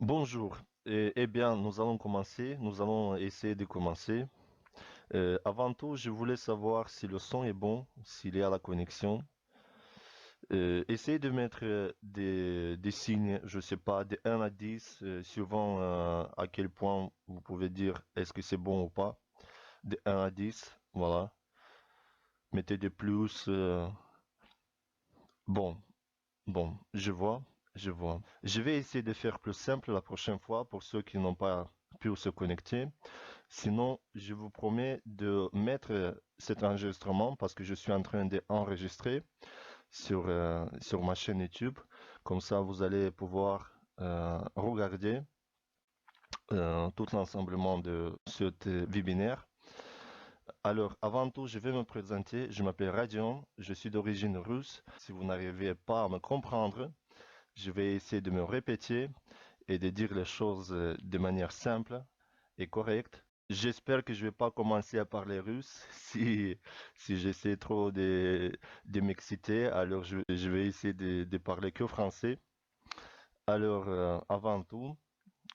Bonjour. Eh bien, nous allons commencer. Nous allons essayer de commencer. Avant tout, je voulais savoir si le son est bon, s'il est à la connexion. Essayez de mettre des signes, je sais pas, de 1 à 10, suivant à quel point vous pouvez dire est-ce que c'est bon ou pas. De 1 à 10, voilà. Mettez des plus. Bon, bon, je vois, je vois. Je vais essayer de faire plus simple la prochaine fois pour ceux qui n'ont pas pu se connecter. Sinon, je vous promets de mettre cet enregistrement parce que je suis en train d'enregistrer sur ma chaîne YouTube. Comme ça, vous allez pouvoir regarder tout l'ensemblement de ce webinaire. Alors, avant tout, je vais me présenter. Je m'appelle Radion, je suis d'origine russe. Si vous n'arrivez pas à me comprendre, je vais essayer de me répéter et de dire les choses de manière simple et correcte. J'espère que je vais pas commencer à parler russe. Si j'essaie trop de m'exciter, alors je vais essayer de parler que français. Alors, avant tout,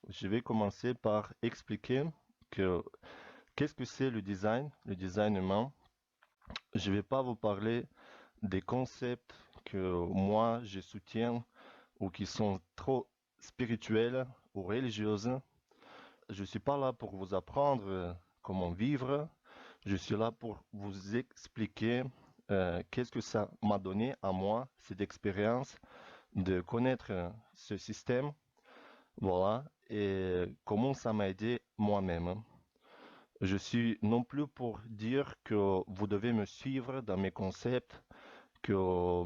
je vais commencer par expliquer que qu'est-ce que c'est le design humain. Je vais pas vous parler des concepts que moi je soutiens ou qui sont trop spirituels ou religieuses. Je suis pas là pour vous apprendre comment vivre. Je suis là pour vous expliquer qu'est-ce que ça m'a donné à moi, cette expérience de connaître ce système, voilà, et comment ça m'a aidé moi-même. Je suis non plus pour dire que vous devez me suivre dans mes concepts, que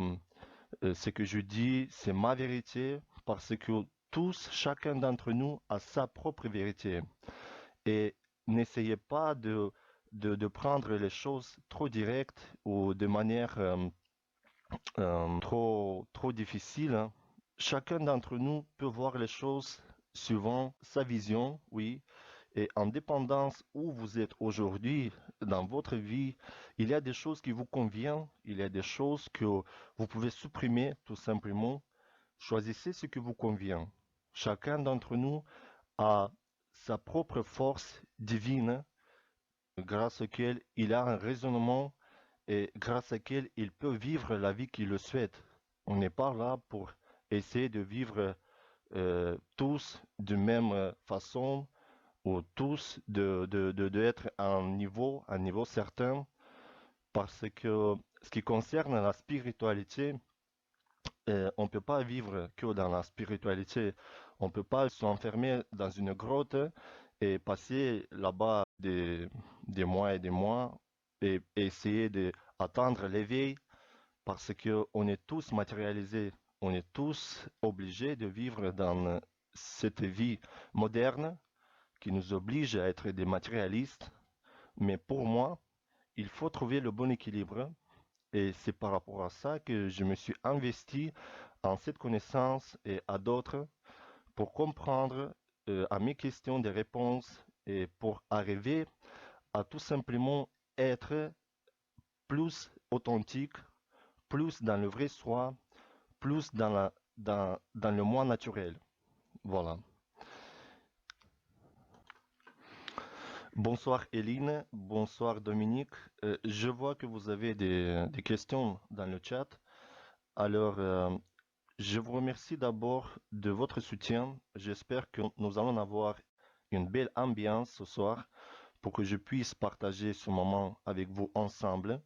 ce que je dis, c'est ma vérité, parce que tous, chacun d'entre nous a sa propre vérité. Et n'essayez pas de prendre les choses trop directes ou de manière trop difficile, hein. Chacun d'entre nous peut voir les choses suivant sa vision, oui. Et en dépendance où vous êtes aujourd'hui dans votre vie, il y a des choses qui vous conviennent, il y a des choses que vous pouvez supprimer tout simplement. Choisissez ce qui vous convient. Chacun d'entre nous a sa propre force divine grâce auquel il a un raisonnement et grâce auquel il peut vivre la vie qu'il le souhaite. On n'est pas là pour essayer de vivre tous de même façon ou tous d'être à un niveau certain parce que ce qui concerne la spiritualité, on ne peut pas vivre que dans la spiritualité. On ne peut pas s'enfermer dans une grotte et passer là-bas des mois et des mois et essayer d'attendre l'éveil parce qu'on est tous matérialisés. On est tous obligés de vivre dans cette vie moderne qui nous oblige à être des matérialistes. Mais pour moi, il faut trouver le bon équilibre et c'est par rapport à ça que je me suis investi en cette connaissance et à d'autres pour comprendre à mes questions des réponses et pour arriver à tout simplement être plus authentique, plus dans le vrai soi, plus dans le moi naturel. Voilà. Bonsoir Eline, bonsoir Dominique. Je vois que vous avez des questions dans le chat. Alors, je vous remercie d'abord de votre soutien. J'espère que nous allons avoir une belle ambiance ce soir pour que je puisse partager ce moment avec vous ensemble.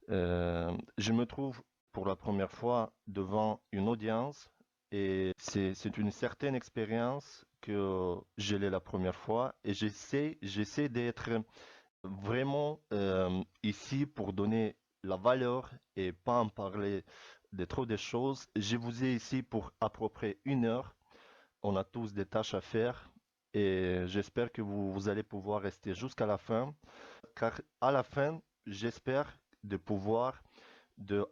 Je me trouve pour la première fois devant une audience et c'est une certaine expérience que je l'ai la première fois et j'essaie d'être vraiment ici pour donner la valeur et pas en parler de trop de choses. Je vous ai ici pour à peu près 1 heure. On a tous des tâches à faire et j'espère que vous allez pouvoir rester jusqu'à la fin, car à la fin, j'espère de pouvoir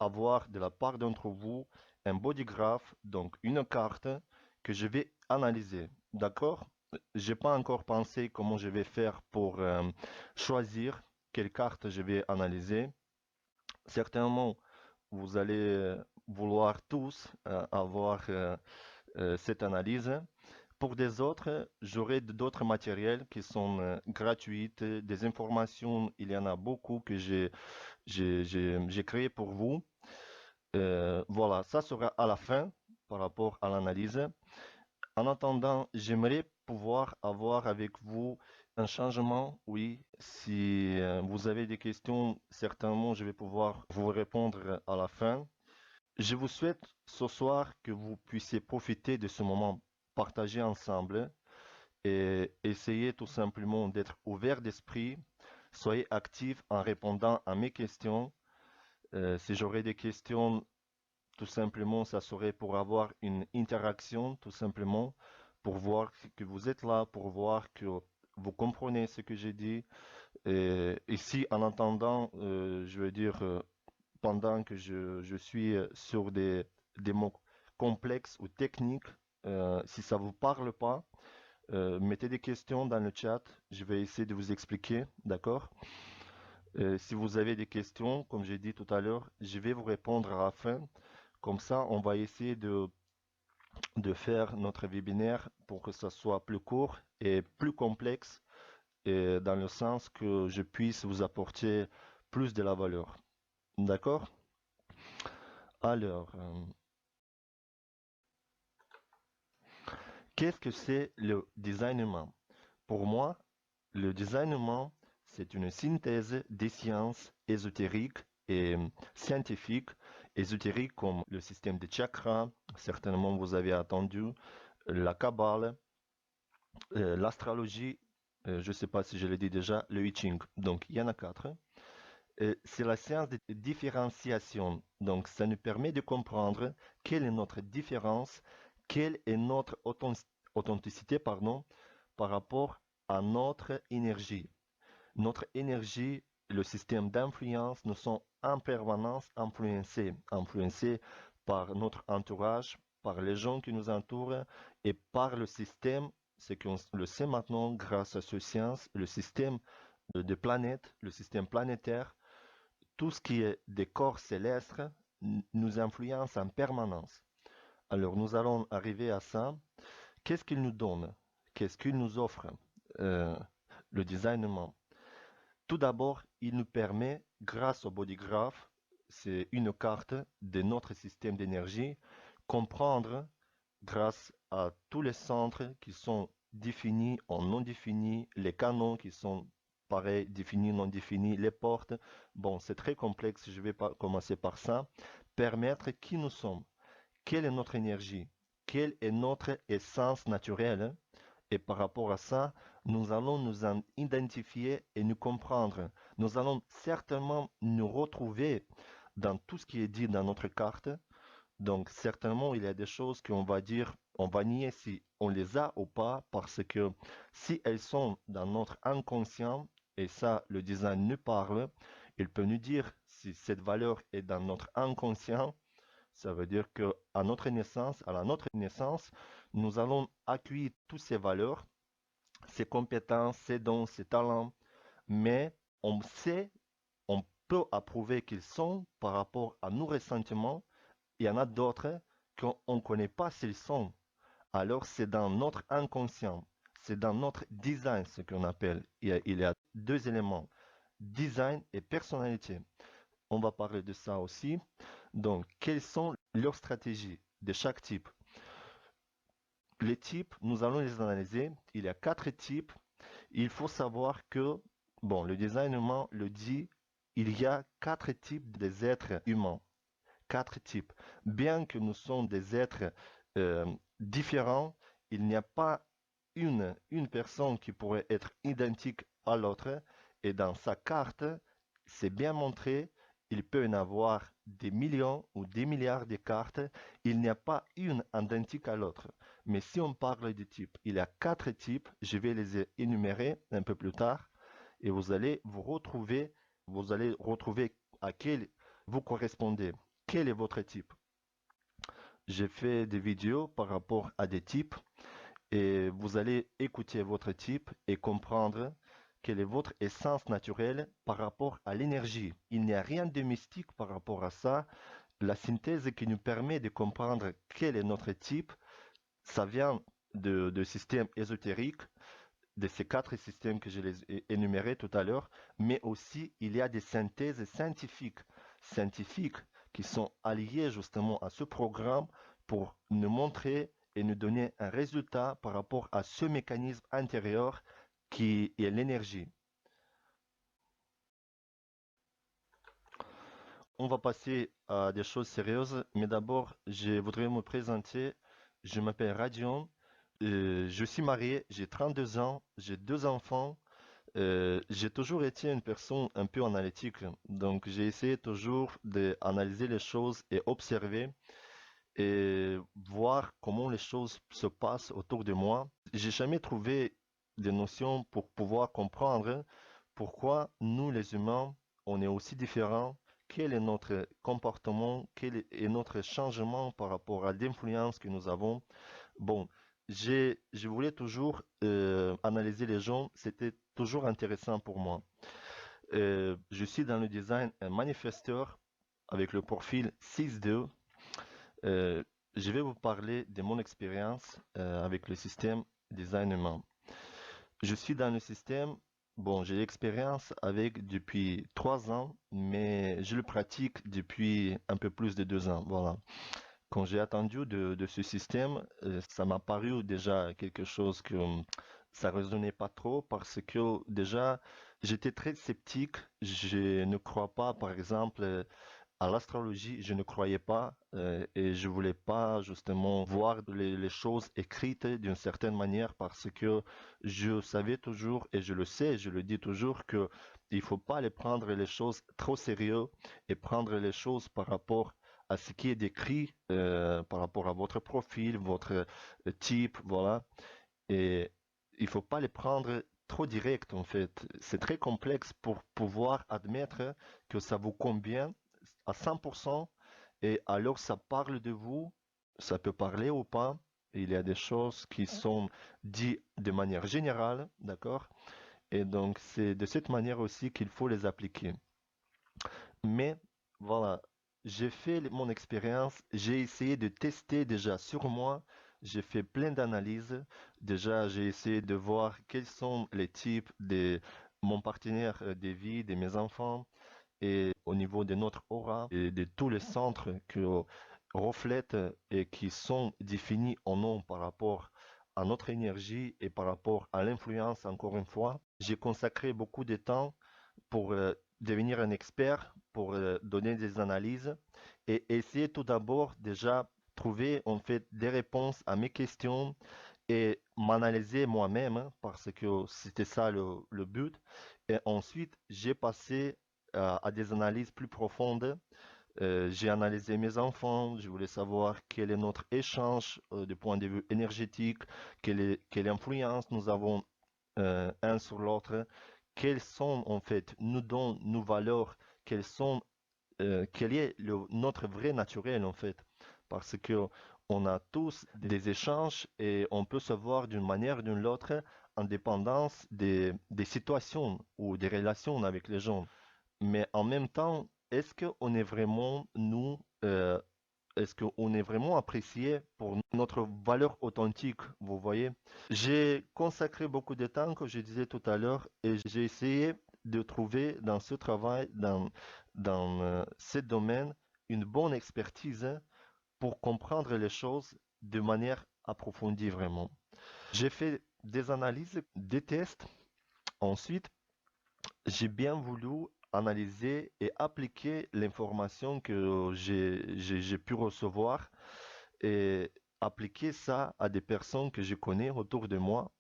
avoir de la part d'entre vous un bodygraph, donc une carte que je vais analyser. D'accord? J'ai pas encore pensé comment je vais faire pour choisir quelle carte je vais analyser. Certainement, vous allez vouloir tous avoir cette analyse. Pour des autres, j'aurai d'autres matériels qui sont gratuits, des informations, il y en a beaucoup que j'ai créé pour vous. Voilà, ça sera à la fin par rapport à l'analyse. En attendant, j'aimerais pouvoir avoir avec vous un changement. Oui, si vous avez des questions, certainement je vais pouvoir vous répondre à la fin. Je vous souhaite ce soir que vous puissiez profiter de ce moment partagé ensemble et essayez tout simplement d'être ouvert d'esprit. Soyez actif en répondant à mes questions. Si j'aurais des questions, tout simplement, ça serait pour avoir une interaction, tout simplement, pour voir que vous êtes là, pour voir que vous comprenez ce que j'ai dit. Et si en entendant, je veux dire, pendant que je suis sur des mots complexes ou techniques, si ça vous parle pas, mettez des questions dans le chat. Je vais essayer de vous expliquer, d'accord? Si vous avez des questions, comme j'ai dit tout à l'heure, je vais vous répondre à la fin. Comme ça, on va essayer de faire notre webinaire pour que ça soit plus court et plus complexe, et dans le sens que je puisse vous apporter plus de la valeur. D'accord? Alors, qu'est-ce que c'est le design humain? Pour moi, le design humain, c'est une synthèse des sciences ésotériques et scientifiques, ésotériques comme le système des chakras, certainement vous avez entendu, la Kabbale, l'astrologie, je ne sais pas si je l'ai dit déjà, le I Ching. Donc, il y en a quatre. C'est la science de différenciation. Donc, ça nous permet de comprendre quelle est notre différence, quelle est notre authenticité, pardon, par rapport à notre énergie. Notre énergie, le système d'influence, nous sommes en permanence influencés par notre entourage, par les gens qui nous entourent et par le système, c'est qu'on le sait maintenant grâce à ce science, le système de planètes, le système planétaire, tout ce qui est des corps célestes nous influence en permanence. Alors nous allons arriver à ça. Qu'est-ce qu'il nous donne? Qu'est-ce qu'il nous offre? Euh, le designement. Tout d'abord, il nous permet, grâce au bodygraph, c'est une carte de notre système d'énergie, comprendre, grâce à tous les centres qui sont définis ou non définis, les canaux qui sont pareils, définis, non définis, les portes. Bon, c'est très complexe, je vais pas commencer par ça. Permettre qui nous sommes, quelle est notre énergie, quelle est notre essence naturelle, et par rapport à ça, nous allons nous en identifier et nous comprendre. Nous allons certainement nous retrouver dans tout ce qui est dit dans notre carte. Donc, certainement, il y a des choses qu'on va dire, on va nier si on les a ou pas, parce que si elles sont dans notre inconscient, et ça, le design nous parle, il peut nous dire si cette valeur est dans notre inconscient. Ça veut dire que à notre naissance, à la notre naissance, nous allons accueillir toutes ces valeurs, ces compétences, ces dons, ces talents, mais on sait, on peut approuver qu'ils sont par rapport à nos ressentiments. Il y en a d'autres qu'on ne connaît pas s'ils sont. Alors c'est dans notre inconscient, c'est dans notre design ce qu'on appelle. Il y a deux éléments, design et personnalité. On va parler de ça aussi. Donc, quelles sont leurs stratégies de chaque type? Les types, nous allons les analyser. Il y a quatre types. Il faut savoir que, bon, le design humain le dit, il y a quatre types des êtres humains. Quatre types. Bien que nous sommes des êtres euh, différents, il n'y a pas une personne qui pourrait être identique à l'autre. Et dans sa carte, c'est bien montré, il peut y en avoir des millions ou des milliards de cartes. Il n'y a pas une identique à l'autre. Mais si on parle de types, il y a quatre types. Je vais les énumérer un peu plus tard. Et vous allez retrouver à quel vous correspondez. Quel est votre type? J'ai fait des vidéos par rapport à des types et vous allez écouter votre type et comprendre quelle est votre essence naturelle par rapport à l'énergie. Il n'y a rien de mystique par rapport à ça. La synthèse qui nous permet de comprendre quel est notre type, ça vient de systèmes ésotériques, de ces quatre systèmes que je les ai énumérés tout à l'heure, mais aussi il y a des synthèses scientifiques qui sont alliées justement à ce programme pour nous montrer et nous donner un résultat par rapport à ce mécanisme intérieur qui est l'énergie. On va passer à des choses sérieuses, mais d'abord, je voudrais me présenter. Je m'appelle Radion, je suis marié, j'ai 32 ans, j'ai deux enfants. J'ai toujours été une personne un peu analytique, donc j'ai essayé toujours d'analyser les choses et observer et voir comment les choses se passent autour de moi. J'ai jamais trouvé des notions pour pouvoir comprendre pourquoi nous, les humains, on est aussi différents, quel est notre comportement, quel est notre changement par rapport à l'influence que nous avons. Bon, je voulais toujours analyser les gens, c'était toujours intéressant pour moi. Je suis dans le design un manifesteur avec le profil 6.2. Euh, je vais vous parler de mon expérience avec le système design humain. Je suis dans le système, bon, j'ai l'expérience avec depuis 3 ans, mais je le pratique depuis un peu plus de 2 ans. Voilà. Quand j'ai attendu de ce système, ça m'a paru déjà quelque chose que ça résonnait pas trop parce que déjà j'étais très sceptique. Je ne crois pas, par exemple, à l'astrologie, je ne croyais pas et je voulais pas justement voir les choses écrites d'une certaine manière parce que je savais toujours et je le sais, je le dis toujours que il faut pas les prendre les choses trop sérieux et prendre les choses par rapport à ce qui est décrit, par rapport à votre profil, votre type, voilà. Et il faut pas les prendre trop direct en fait. C'est très complexe pour pouvoir admettre que ça vous convient à 100% et alors ça parle de vous, ça peut parler ou pas. Il y a des choses qui sont dites de manière générale, d'accord? Et donc c'est de cette manière aussi qu'il faut les appliquer. Mais voilà, j'ai fait mon expérience, j'ai essayé de tester déjà sur moi, j'ai fait plein d'analyses. Déjà, j'ai essayé de voir quels sont les types de mon partenaire de vie, de mes enfants, et au niveau de notre aura et de tous les centres que reflètent et qui sont définis en nom par rapport à notre énergie et par rapport à l'influence, encore une fois. J'ai consacré beaucoup de temps pour devenir un expert, pour donner des analyses et essayer tout d'abord déjà trouver en fait des réponses à mes questions et m'analyser moi-même hein, parce que c'était ça le but. Et ensuite, j'ai passé à des analyses plus profondes. J'ai analysé mes enfants, je voulais savoir quel est notre échange du point de vue énergétique, quelle influence nous avons un sur l'autre, quelles sont en fait nous dons nos valeurs, quel est notre vrai naturel en fait, parce que on a tous des échanges et on peut se voir d'une manière ou d'une autre en dépendance des situations ou des relations avec les gens. Mais en même temps, est-ce qu'on est vraiment nous, est-ce qu'on est vraiment apprécié pour notre valeur authentique, vous voyez? J'ai consacré beaucoup de temps, comme je disais tout à l'heure, et j'ai essayé de trouver dans ce travail, dans ce domaine, une bonne expertise pour comprendre les choses de manière approfondie vraiment. J'ai fait des analyses, des tests. Ensuite, j'ai bien voulu analyser et appliquer l'information que j'ai pu recevoir et appliquer ça à des personnes que je connais autour de moi.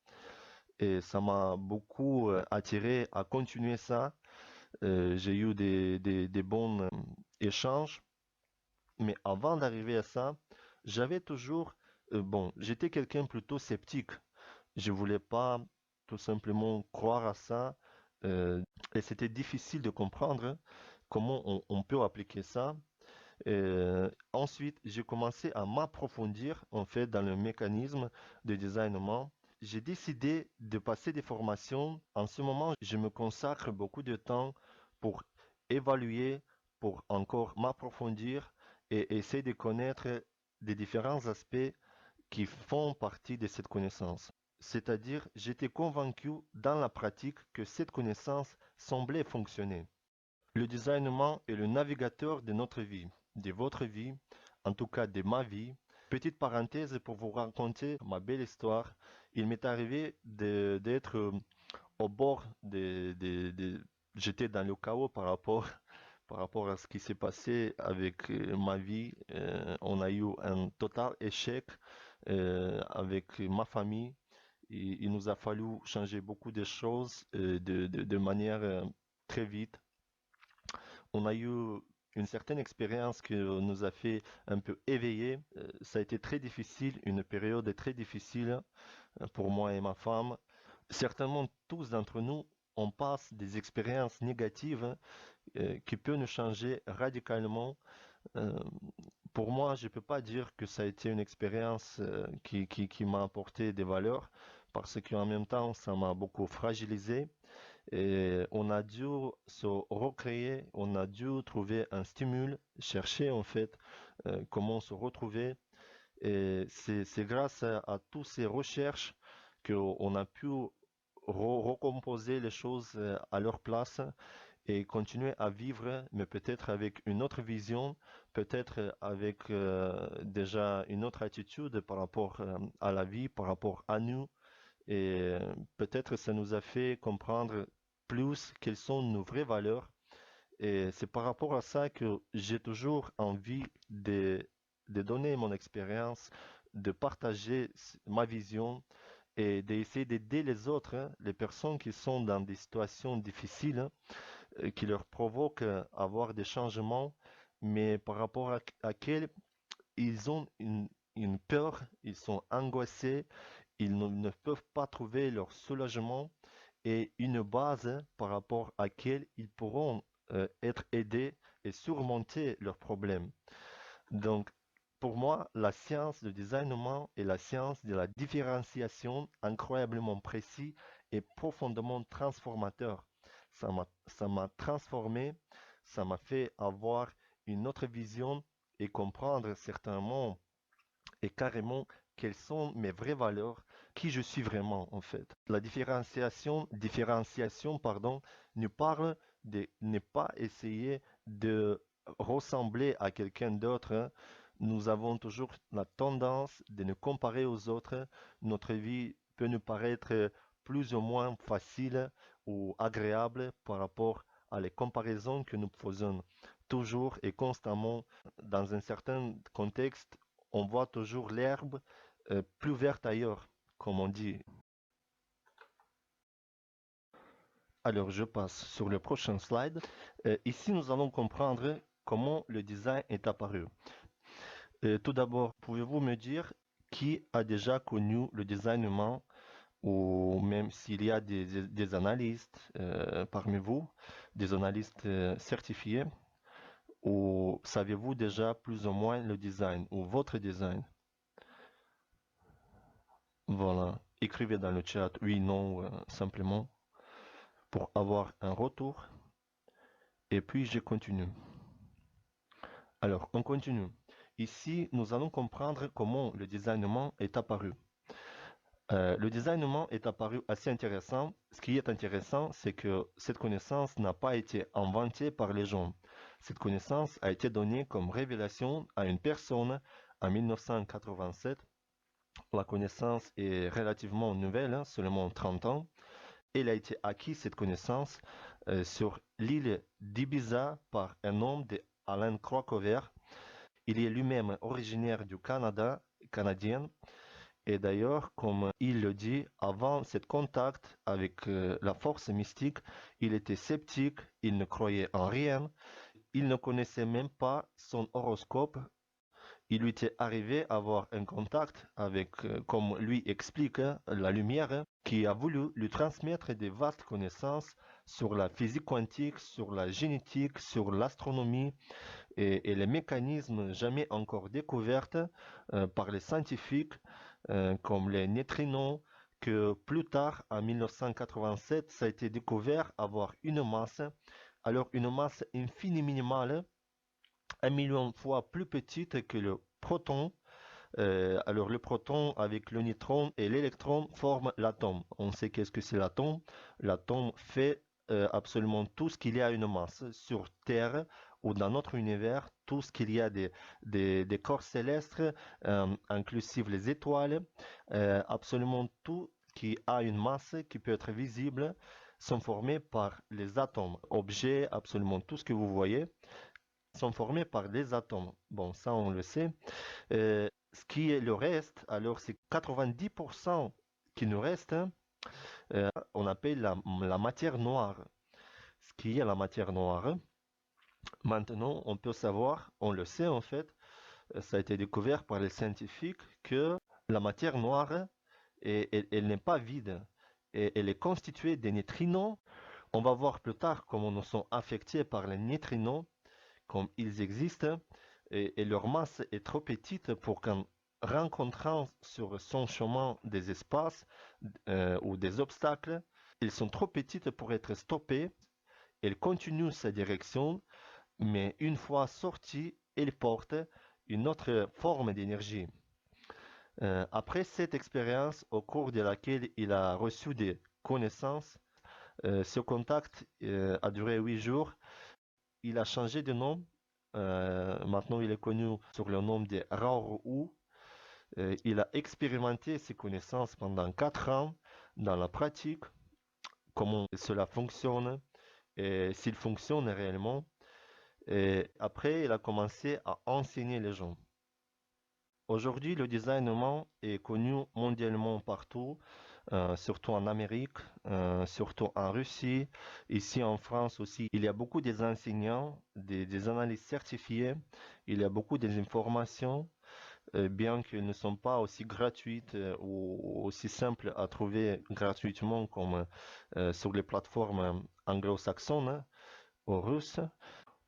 Et ça m'a beaucoup attiré à continuer ça. J'ai eu des bons échanges. Mais avant d'arriver à ça, j'avais toujours, bon, j'étais quelqu'un plutôt sceptique. Je voulais pas tout simplement croire à ça. euh, et c'était difficile de comprendre comment on peut appliquer ça. Ensuite, j'ai commencé à m'approfondir en fait dans le mécanisme de designement. J'ai décidé de passer des formations. En ce moment, je me consacre beaucoup de temps pour évaluer, pour encore m'approfondir et essayer de connaître des différents aspects qui font partie de cette connaissance. C'est-à-dire, j'étais convaincu dans la pratique que cette connaissance semblait fonctionner. Le designement est le navigateur de notre vie, de votre vie, en tout cas de ma vie. Petite parenthèse pour vous raconter ma belle histoire. Il m'est arrivé d'être au bord j'étais dans le chaos par rapport à ce qui s'est passé avec ma vie. On a eu un total échec avec ma famille. Il nous a fallu changer beaucoup de choses de manière très vite. On a eu une certaine expérience qui nous a fait un peu éveiller. Ça a été très difficile, une période très difficile pour moi et ma femme. Certainement, tous d'entre nous, on passe des expériences négatives qui peuvent nous changer radicalement. Euh, pour moi, je ne peux pas dire que ça a été une expérience qui m'a apporté des valeurs, parce qu'en même temps, ça m'a beaucoup fragilisé. Et on a dû se recréer, on a dû trouver un stimule, chercher en fait comment se retrouver. Et c'est grâce à toutes ces recherches qu'on a pu recomposer les choses à leur place et continuer à vivre, mais peut-être avec une autre vision, peut-être avec déjà une autre attitude par rapport à la vie, par rapport à nous. Et peut-être ça nous a fait comprendre plus quelles sont nos vraies valeurs. Et c'est par rapport à ça que j'ai toujours envie de donner mon expérience, de partager ma vision et d'essayer d'aider les autres, hein, les personnes qui sont dans des situations difficiles, hein, qui leur provoquent avoir des changements, mais par rapport à quels ils ont une peur, ils sont angoissés, ils ne peuvent pas trouver leur soulagement et une base par rapport à laquelle ils pourront être aidés et surmonter leurs problèmes. Donc, pour moi, la science du designement est la science de la différenciation incroyablement précis et profondément transformateur. Ça m'a transformé, ça m'a fait avoir une autre vision et comprendre certainement et carrément quelles sont mes vraies valeurs, qui je suis vraiment en fait. La différenciation, pardon, nous parle de ne pas essayer de ressembler à quelqu'un d'autre, hein. Nous avons toujours la tendance de nous comparer aux autres. Notre vie peut nous paraître plus ou moins facile ou agréable par rapport à les comparaisons que nous faisons toujours et constamment dans un certain contexte. On voit toujours l'herbe plus verte ailleurs, comme on dit. Alors, je passe sur le prochain slide. Ici, nous allons comprendre comment le design est apparu. Tout d'abord, pouvez-vous me dire qui a déjà connu le designement ou même s'il y a des analystes parmi vous, des analystes certifiés, ou savez-vous déjà plus ou moins le design ou votre design? Voilà, écrivez dans le chat oui, non, simplement pour avoir un retour. Et puis je continue. Alors, on continue. Ici, nous allons comprendre comment le designement est apparu. Le designement est apparu assez intéressant. Ce qui est intéressant, c'est que cette connaissance n'a pas été inventée par les gens. Cette connaissance a été donnée comme révélation à une personne en 1987. La connaissance est relativement nouvelle, hein, seulement 30 ans. Elle a été acquise, cette connaissance, sur l'île d'Ibiza par un homme d'Alan Krokover. Il est lui-même originaire du Canada, canadien. Et d'ailleurs, comme il le dit, avant ce contact avec la force mystique, il était sceptique, il ne croyait en rien, il ne connaissait même pas son horoscope. Il lui était arrivé avoir un contact avec, comme lui explique, hein, la lumière, hein, qui a voulu lui transmettre des vastes connaissances sur la physique quantique, sur la génétique, sur l'astronomie et les mécanismes jamais encore découverts par les scientifiques, comme les neutrinos, que plus tard, en 1987, ça a été découvert avoir une masse, alors une masse infinie minimale, 1 million de fois plus petite que le proton, Alors le proton avec le neutron et l'électron forment l'atome. On sait qu'est-ce que c'est l'atome. L'atome fait absolument tout ce qu'il y a une masse sur Terre ou dans notre univers, tout ce qu'il y a des corps célestes, inclusive les étoiles, absolument tout qui a une masse qui peut être visible sont formés par les atomes. Objets, absolument tout ce que vous voyez sont formés par des atomes. Bon, ça on le sait. Ce qui est le reste, alors c'est 90% qui nous reste, hein, on appelle la matière noire. Ce qui est la matière noire. Maintenant, on peut savoir, on le sait en fait, ça a été découvert par les scientifiques que la matière noire, elle n'est pas vide. Et elle est constituée des neutrinos. On va voir plus tard comment nous sommes affectés par les neutrinos, comme ils existent, et leur masse est trop petite pour qu'en rencontrant sur son chemin des espaces ou des obstacles, ils sont trop petites pour être stoppés. Elles continuent sa direction, mais une fois sorties, elles portent une autre forme d'énergie. Après cette expérience, au cours de laquelle il a reçu des connaissances, ce contact a duré 8 jours. Il a changé de nom. Maintenant, il est connu sur le nom de Raoult. Il a expérimenté ses connaissances pendant 4 ans dans la pratique, comment cela fonctionne et s'il fonctionne réellement. Et après, il a commencé à enseigner les gens. Aujourd'hui, le designement est connu mondialement partout, surtout en Amérique, surtout en Russie, ici en France aussi. Il y a beaucoup des enseignants, des analystes certifiés, il y a beaucoup des informations, bien qu'elles ne sont pas aussi gratuites ou aussi simples à trouver gratuitement comme sur les plateformes anglo-saxonnes, hein, ou russes.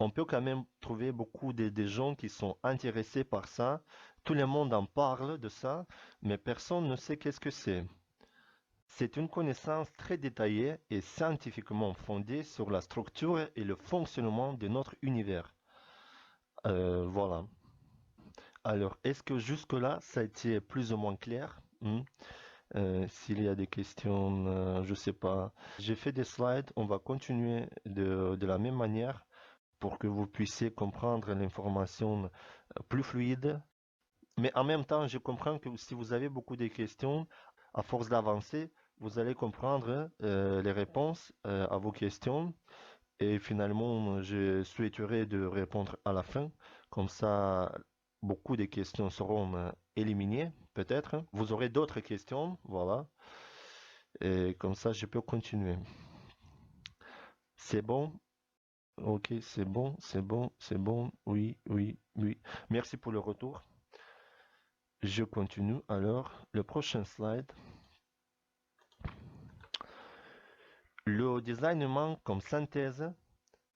On peut quand même trouver beaucoup de gens qui sont intéressés par ça. Tout le monde en parle de ça, mais personne ne sait qu'est-ce que c'est. C'est une connaissance très détaillée et scientifiquement fondée sur la structure et le fonctionnement de notre univers. Voilà. Alors, est-ce que jusque-là, ça a été plus ou moins clair? S'il y a des questions, je sais pas. J'ai fait des slides, on va continuer de la même manière pour que vous puissiez comprendre l'information plus fluide. Mais en même temps, je comprends que si vous avez beaucoup de questions, à force d'avancer, vous allez comprendre les réponses à vos questions. Et finalement, je souhaiterais de répondre à la fin. Comme ça, beaucoup de questions seront éliminées, peut-être. Vous aurez d'autres questions, voilà. Et comme ça, je peux continuer. C'est bon? Ok, c'est bon, c'est bon, c'est bon. Oui, oui, oui. Merci pour le retour. Je continue alors. Le prochain slide. Le designement comme synthèse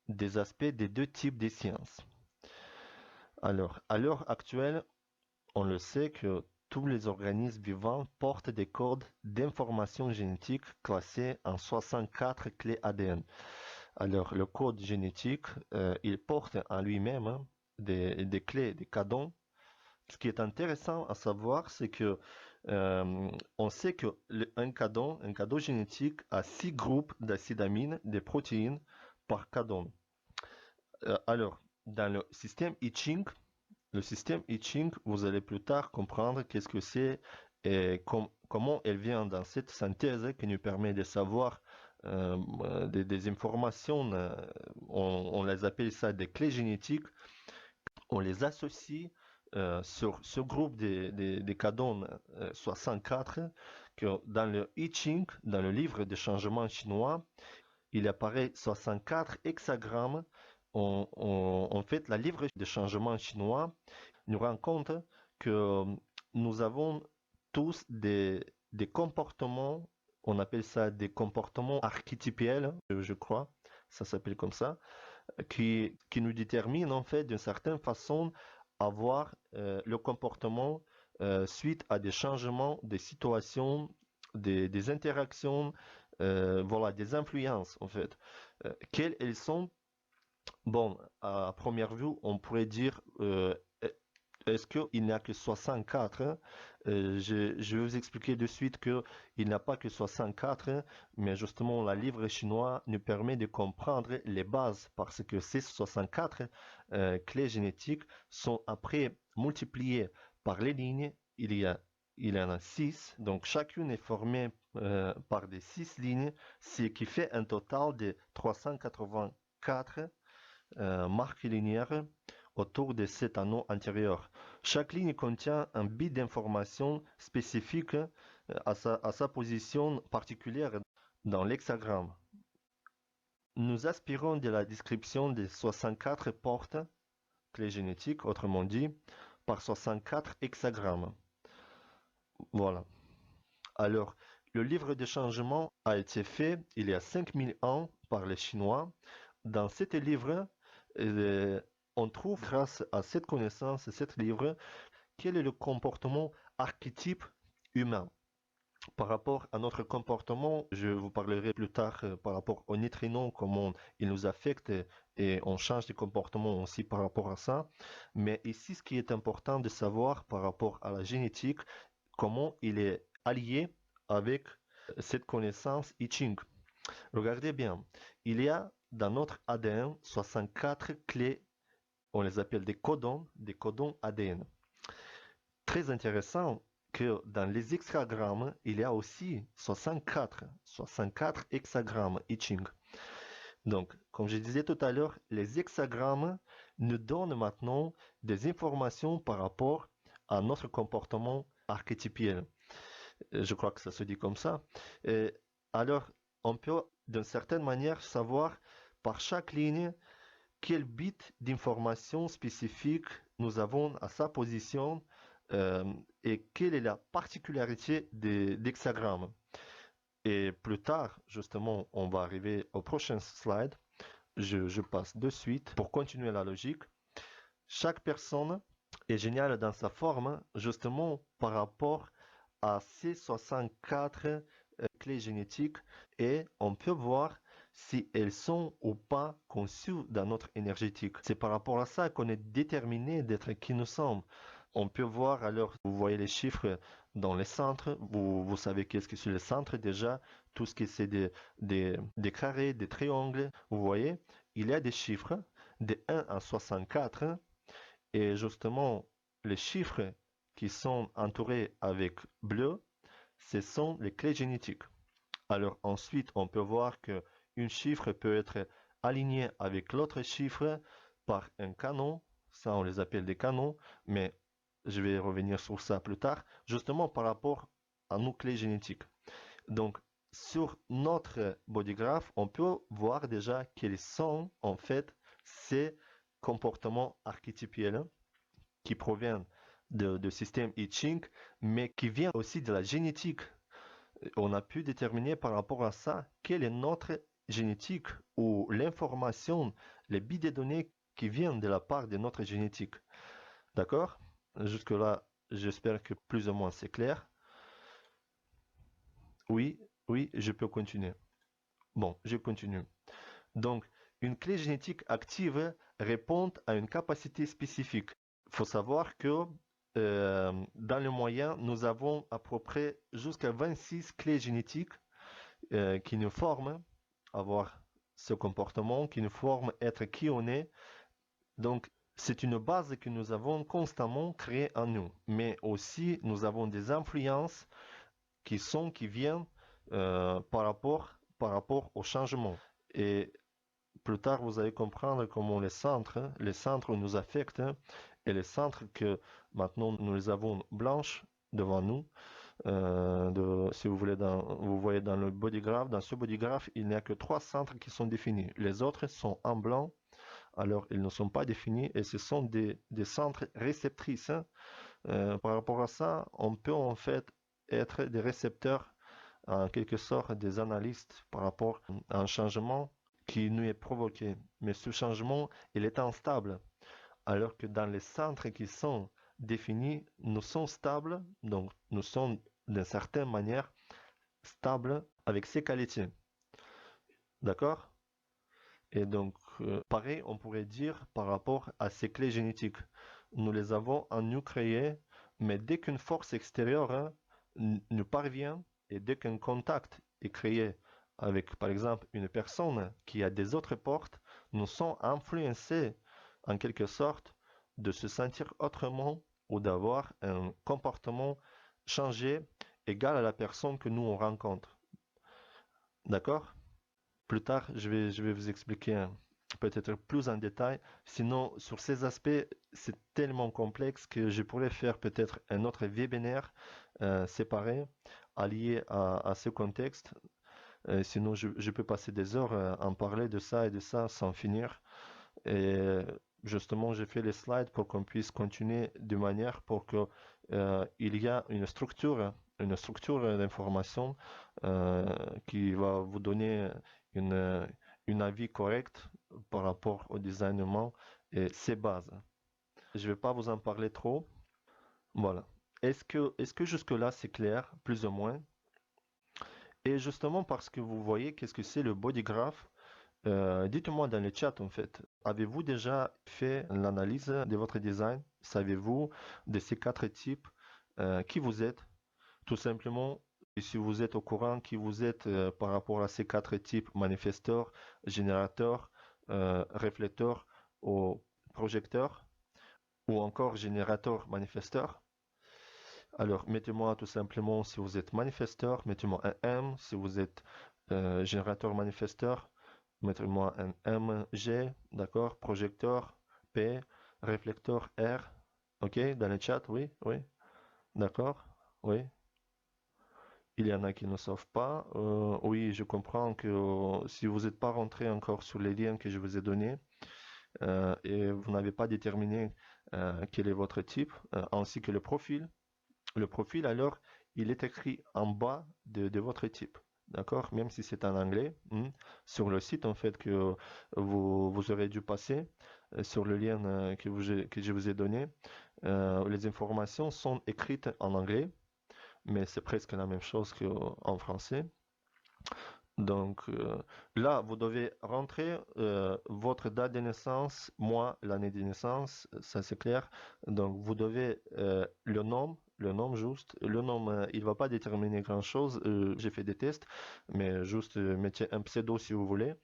des aspects des deux types de sciences. Alors, à l'heure actuelle, on le sait que tous les organismes vivants portent des codes d'information génétique classés en 64 clés ADN. Alors, le code génétique, il porte en lui-même des clés, des codons. Ce qui est intéressant à savoir, c'est que on sait que un codon génétique a 6 groupes d'acides amines, des protéines par codon. Alors, dans le système I Ching, vous allez plus tard comprendre qu'est-ce que c'est et comment elle vient dans cette synthèse qui nous permet de savoir des informations, on les appelle ça des clés génétiques, on les associe sur ce groupe des codons 64 que dans le I Ching, dans le livre des changements chinois, il apparaît 64 hexagrammes. En fait, la livre des changements chinois nous rend compte que nous avons tous des comportements, on appelle ça des comportements archétypiels, je crois, ça s'appelle comme ça, qui nous déterminent en fait d'une certaine façon à voir le comportement suite à des changements, des situations, des interactions, voilà, des influences en fait. Quelles elles sont? Bon, à première vue, on pourrait dire Est-ce qu'il n'y a que 64? Je vais vous expliquer de suite qu'il n'y a pas que 64, mais justement, la livre chinois nous permet de comprendre les bases parce que ces 64 clés génétiques sont après multipliées par les lignes. Il y en a 6, donc chacune est formée par des 6 lignes, ce qui fait un total de 384 marques linéaires autour de cet anneau intérieur. Chaque ligne contient un bit d'information spécifique à sa position particulière dans l'hexagramme. Nous aspirons de la description des 64 portes, clés génétiques, autrement dit, par 64 hexagrammes. Voilà. Alors, le livre de changement a été fait il y a 5000 ans par les Chinois. Dans cet livre, on trouve, grâce à cette connaissance, cet livre, quel est le comportement archétype humain. Par rapport à notre comportement, je vous parlerai plus tard par rapport aux neutrinos, comment ils nous affectent et on change de comportement aussi par rapport à ça. Mais ici, ce qui est important de savoir par rapport à la génétique, comment il est allié avec cette connaissance I Ching. Regardez bien, il y a dans notre ADN 64 clés, on les appelle des codons ADN. Très intéressant que dans les hexagrammes, il y a aussi 64 hexagrammes I Ching. Donc, comme je disais tout à l'heure, les hexagrammes nous donnent maintenant des informations par rapport à notre comportement archétypiel. Je crois que ça se dit comme ça. Et alors, on peut d'une certaine manière savoir par chaque ligne quel bit d'information spécifique nous avons à sa position et quelle est la particularité d'hexagramme. Et plus tard, justement, on va arriver au prochain slide. Je passe de suite pour continuer la logique. Chaque personne est géniale dans sa forme, justement par rapport à ces 64 clés génétiques et on peut voir si elles sont ou pas conçues dans notre énergétique. C'est par rapport à ça qu'on est déterminé d'être qui nous sommes. On peut voir alors, vous voyez les chiffres dans les centres, vous savez qu'est-ce que c'est le centre déjà, tout ce qui c'est des carrés, des triangles, vous voyez, il y a des chiffres de 1 à 64 et justement les chiffres qui sont entourés avec bleu, ce sont les clés génétiques. Alors ensuite, on peut voir que une chiffre peut être aligné avec l'autre chiffre par un canon. Ça, on les appelle des canons, mais je vais revenir sur ça plus tard, justement par rapport à nos clés génétiques. Donc, sur notre bodygraph, on peut voir déjà quels sont en fait ces comportements archétypiels qui proviennent de système I Ching, mais qui viennent aussi de la génétique. On a pu déterminer par rapport à ça quelle est notre génétique ou l'information, les bits de données qui viennent de la part de notre génétique. D'accord? Jusque-là, j'espère que plus ou moins c'est clair. Oui, oui, je peux continuer. Bon, je continue. Donc, une clé génétique active répond à une capacité spécifique. Il faut savoir que dans le moyen, nous avons à peu près jusqu'à 26 clés génétiques qui nous forment avoir ce comportement, qui nous forment être qui on est. Donc, c'est une base que nous avons constamment créée en nous. Mais aussi, nous avons des influences qui viennent par rapport au changement. Et plus tard, vous allez comprendre comment les centres nous affectent et les centres que maintenant nous les avons blanches devant nous. Si vous voulez, vous voyez dans le bodygraph, dans ce bodygraph, il n'y a que 3 centres qui sont définis. Les autres sont en blanc, alors ils ne sont pas définis et ce sont des centres réceptrices. Par rapport à ça, on peut en fait être des récepteurs, en quelque sorte des analystes par rapport à un changement qui nous est provoqué. Mais ce changement, il est instable. Alors que dans les centres qui sont définis, nous sommes stables, donc nous sommes d'une certaine manière stables avec ces qualités. D'accord? Et donc, pareil, on pourrait dire par rapport à ces clés génétiques. nous les avons en nous créés, mais dès qu'une force extérieure nous parvient et dès qu'un contact est créé avec, par exemple, une personne qui a des autres portes, nous sommes influencés en quelque sorte de se sentir autrement ou d'avoir un comportement changé égal à la personne que nous on rencontre. D'accord? Plus tard, je vais vous expliquer peut-être plus en détail. Sinon, sur ces aspects, c'est tellement complexe que je pourrais faire peut-être un autre webinaire séparé, allié à ce contexte. Sinon, je peux passer des heures à en parler de ça et de ça sans finir. Et justement, j'ai fait les slides pour qu'on puisse continuer de manière pour que il y a une structure d'information euh, qui va vous donner une, une avis correct par rapport au designement et ses bases. Je vais pas vous en parler trop. Voilà. Est-ce que jusque-là c'est clair, plus ou moins? Et justement parce que vous voyez qu'est-ce que c'est le body graph, dites-moi dans le chat en fait, avez-vous déjà fait l'analyse de votre design? Savez-vous de ces quatre types qui vous êtes? Tout simplement, et si vous êtes au courant qui vous êtes par rapport à ces quatre types, manifesteur, générateur, réflecteur ou projecteur, ou encore générateur, manifesteur. Alors, mettez-moi tout simplement si vous êtes manifesteur, mettez-moi un M. Si vous êtes générateur manifesteur, mettez-moi un MG, d'accord? Projecteur P, réflecteur R. Ok, dans le chat, oui, oui, d'accord, oui. Il y en a qui ne savent pas. Oui, je comprends que si vous n'êtes pas rentré encore sur les liens que je vous ai donnés et vous n'avez pas déterminé quel est votre type, ainsi que le profil, alors, il est écrit en bas de votre type. D'accord? Même si c'est en anglais, sur le site, en fait, que vous aurez dû passer, sur le lien que je vous ai donné, les informations sont écrites en anglais, mais c'est presque la même chose qu'en français. Donc là, vous devez rentrer votre date de naissance, mois, l'année de naissance, ça c'est clair. Donc vous devez le nom juste. Le nom, il va pas déterminer grand-chose. J'ai fait des tests, mais juste mettez un pseudo si vous voulez.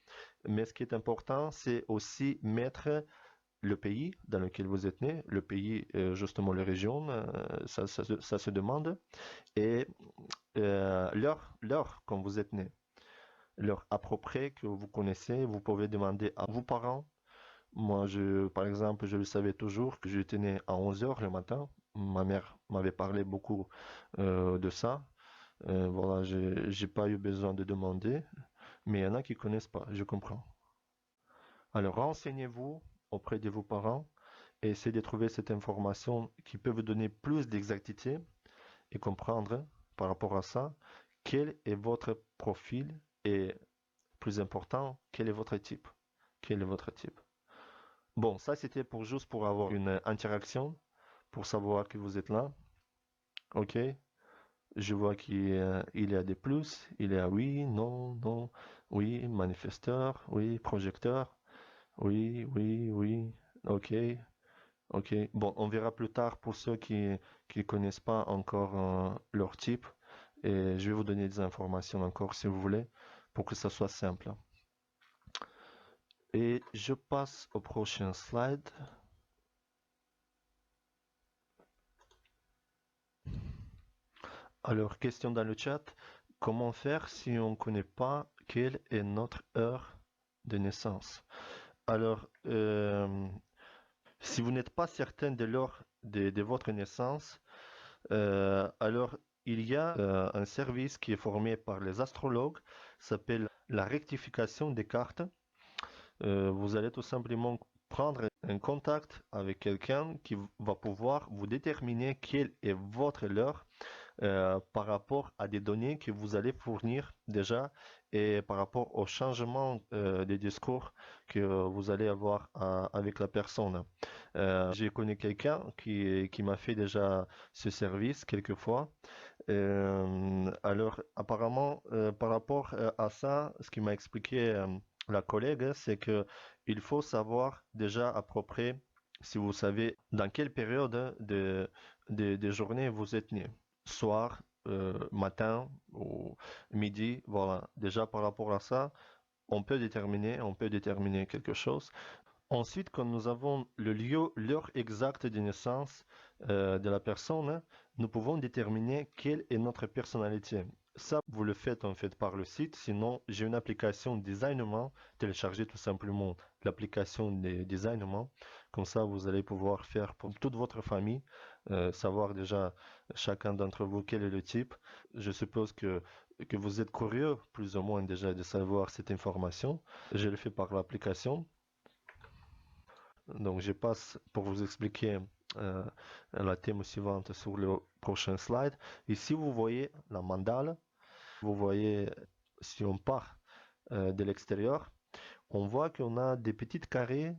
Mais ce qui est important, c'est aussi mettre le pays dans lequel vous êtes né, le pays, justement les régions, ça se demande, et l'heure quand vous êtes né l'heure à peu près que vous connaissez, vous pouvez demander à vos parents. Moi, par exemple, je le savais toujours que j'étais né à 11 heures le matin. Ma mère m'avait parlé beaucoup de ça. Voilà, j'ai pas eu besoin de demander, mais il y en a qui connaissent pas, je comprends. Alors, renseignez-vous auprès de vos parents et essayez de trouver cette information qui peut vous donner plus d'exactitude et comprendre par rapport à ça quel est votre profil et plus important, quel est votre type? Quel est votre type? Bon, ça c'était pour juste pour avoir une interaction, pour savoir que vous êtes là. Ok? Je vois qu'il y a des plus, il y a oui, non, non, oui, manifesteur, oui, projecteur, oui, oui, oui, ok, ok. Bon, on verra plus tard pour ceux qui connaissent pas encore leur type et je vais vous donner des informations encore si vous voulez pour que ça soit simple. Et je passe au prochain slide. Alors, question dans le chat. Comment faire si on ne connaît pas quelle est notre heure de naissance? Alors, si vous n'êtes pas certain de l'heure de votre naissance, alors il y a un service qui est formé par les astrologues, s'appelle la rectification des cartes. Vous allez tout simplement prendre un contact avec quelqu'un qui va pouvoir vous déterminer quelle est votre heure par rapport à des données que vous allez fournir déjà et par rapport au changement des discours que vous allez avoir avec la personne. J'ai connu quelqu'un qui m'a fait déjà ce service quelques fois. Alors, apparemment, par rapport à ça, ce qui m'a expliqué la collègue, c'est que il faut savoir déjà à peu près si vous savez dans quelle période de journée vous êtes né. Soir, matin ou midi, voilà. Déjà par rapport à ça, on peut déterminer quelque chose. Ensuite, quand nous avons le lieu, l'heure exacte de naissance de la personne, nous pouvons déterminer quelle est notre personnalité. Ça, vous le faites en fait par le site. Sinon, j'ai une application Designement. Téléchargez tout simplement l'application de Designement. Comme ça, vous allez pouvoir faire pour toute votre famille, savoir déjà chacun d'entre vous quel est le type. Je suppose que vous êtes curieux, plus ou moins déjà, de savoir cette information. Je le fais par l'application. Donc, je passe pour vous expliquer euh, la thème suivante sur le prochain slide. Ici, vous voyez la mandale. Vous voyez, si on part de l'extérieur, on voit qu'on a des petites carrés.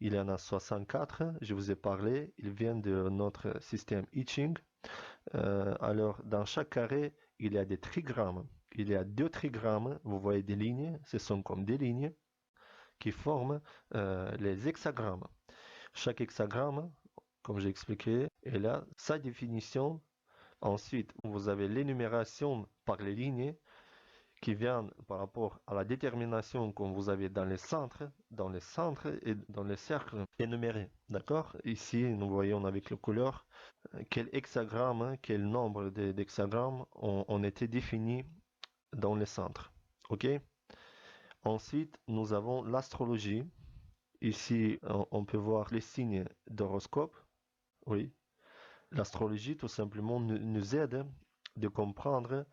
Il y en a 64. Je vous ai parlé. Ils viennent de notre système I Ching. Alors, dans chaque carré, il y a des trigrammes. Il y a deux trigrammes. Vous voyez des lignes. Ce sont comme des lignes qui forment les hexagrammes. Chaque hexagramme, comme j'ai expliqué, elle a sa définition. Ensuite, vous avez l'énumération par les lignes qui viennent par rapport à la détermination que vous avez dans les centres et dans les cercles énumérés. D'accord? Ici, nous voyons avec le couleur quel hexagramme, quel nombre d'hexagrammes ont été définis dans les centres. OK? Ensuite, nous avons l'astrologie. Ici, on peut voir les signes d'horoscope. Oui, l'astrologie, tout simplement, nous aide de comprendre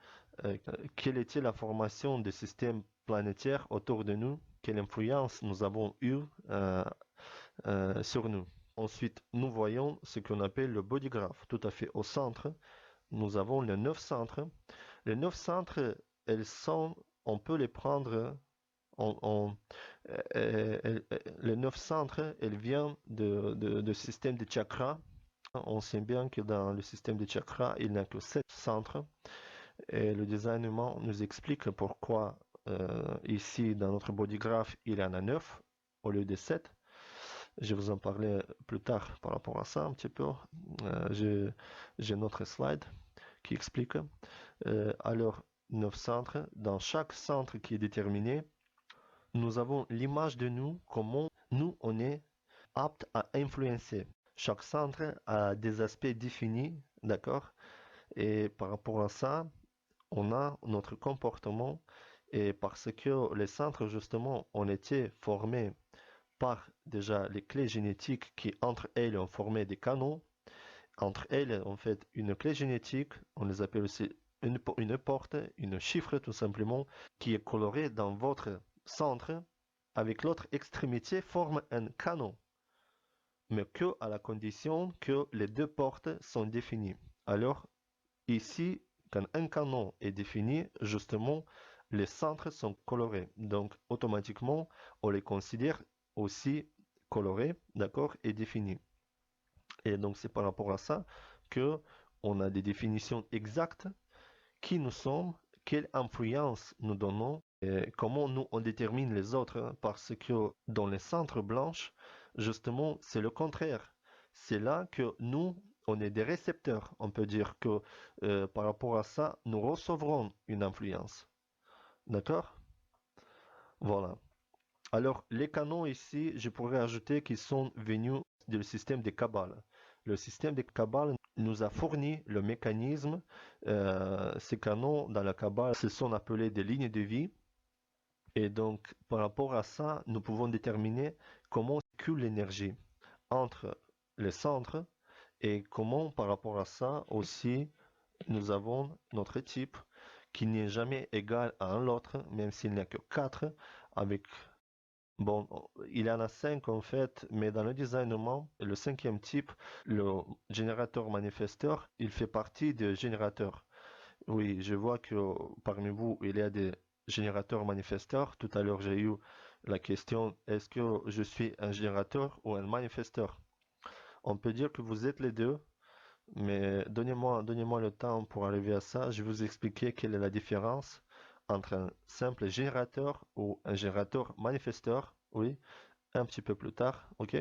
quelle était la formation des systèmes planétaires autour de nous, quelle influence nous avons eue sur nous. Ensuite, nous voyons ce qu'on appelle le bodygraph. Tout à fait au centre, nous avons les 9 centres. Les 9 centres, on peut les prendre les 9 centres, elles viennent de système de chakras. On sait bien que dans le système de chakras, il n'y a que 7 centres. Et le designement nous explique pourquoi ici, dans notre bodygraph, il y en a 9 au lieu de 7. Je vais vous en parler plus tard par rapport à ça un petit peu. J'ai notre slide qui explique. Alors, 9 centres. Dans chaque centre qui est déterminé, nous avons l'image de nous, comment nous, on est apte à influencer. Chaque centre a des aspects définis, d'accord? Et par rapport à ça, on a notre comportement et parce que les centres, justement, ont été formés par déjà les clés génétiques qui, entre elles, ont formé des canaux. Entre elles, en fait, une clé génétique, on les appelle aussi une porte, une chiffre tout simplement, qui est colorée dans votre centre, avec l'autre extrémité, forme un canon, mais que à la condition que les deux portes sont définies. Alors, ici, quand un canon est défini, justement, les centres sont colorés. Donc, automatiquement, on les considère aussi colorés, d'accord, et définis. Et donc, c'est par rapport à ça que on a des définitions exactes qui nous sommes, quelle influence nous donnons, et comment nous on détermine les autres, hein, parce que dans les centres blanches, justement, c'est le contraire. C'est là que nous, on est des récepteurs. On peut dire que par rapport à ça, nous recevrons une influence. D'accord? Voilà. Alors, les canons ici, je pourrais ajouter qu'ils sont venus du système des Kabbales. Le système des Kabbales nous a fourni le mécanisme. Ces canons dans la Kabbale se sont appelés des lignes de vie. Et donc, par rapport à ça, nous pouvons déterminer comment circule l'énergie entre les centres et comment, par rapport à ça, aussi, nous avons notre type qui n'est jamais égal à un autre, même s'il n'y a que 4, avec bon, il y en a 5 en fait, mais dans le designement, le cinquième type, le générateur manifesteur, il fait partie des générateurs. Oui, je vois que parmi vous, il y a des générateurs manifesteurs. Tout à l'heure, j'ai eu la question, est-ce que je suis un générateur ou un manifesteur? On peut dire que vous êtes les deux, mais donnez-moi le temps pour arriver à ça. Je vais vous expliquer quelle est la différence entre un simple générateur ou un générateur manifesteur. Oui, un petit peu plus tard, ok?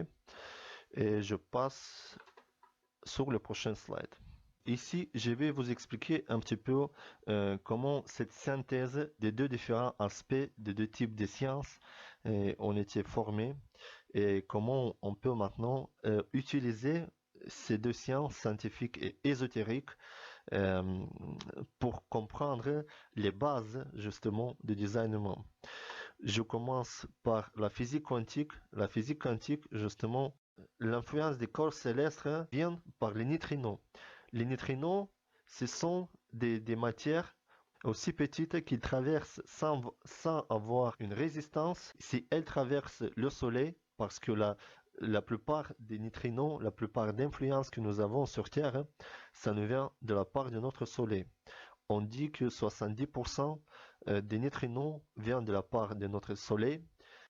Et je passe sur le prochain slide. Ici, je vais vous expliquer un petit peu comment cette synthèse des deux différents aspects des deux types de sciences ont été formés et comment on peut maintenant utiliser ces deux sciences scientifiques et ésotériques euh, pour comprendre les bases justement du design humain. Je commence par la physique quantique. La physique quantique, justement, l'influence des corps célestes vient par les neutrinos. Les neutrinos, ce sont des matières aussi petites qu'ils traversent sans avoir une résistance si elles traversent le Soleil, parce que la plupart des neutrinos, la plupart d'influences que nous avons sur Terre, ça nous vient de la part de notre Soleil. On dit que 70% des neutrinos viennent de la part de notre Soleil.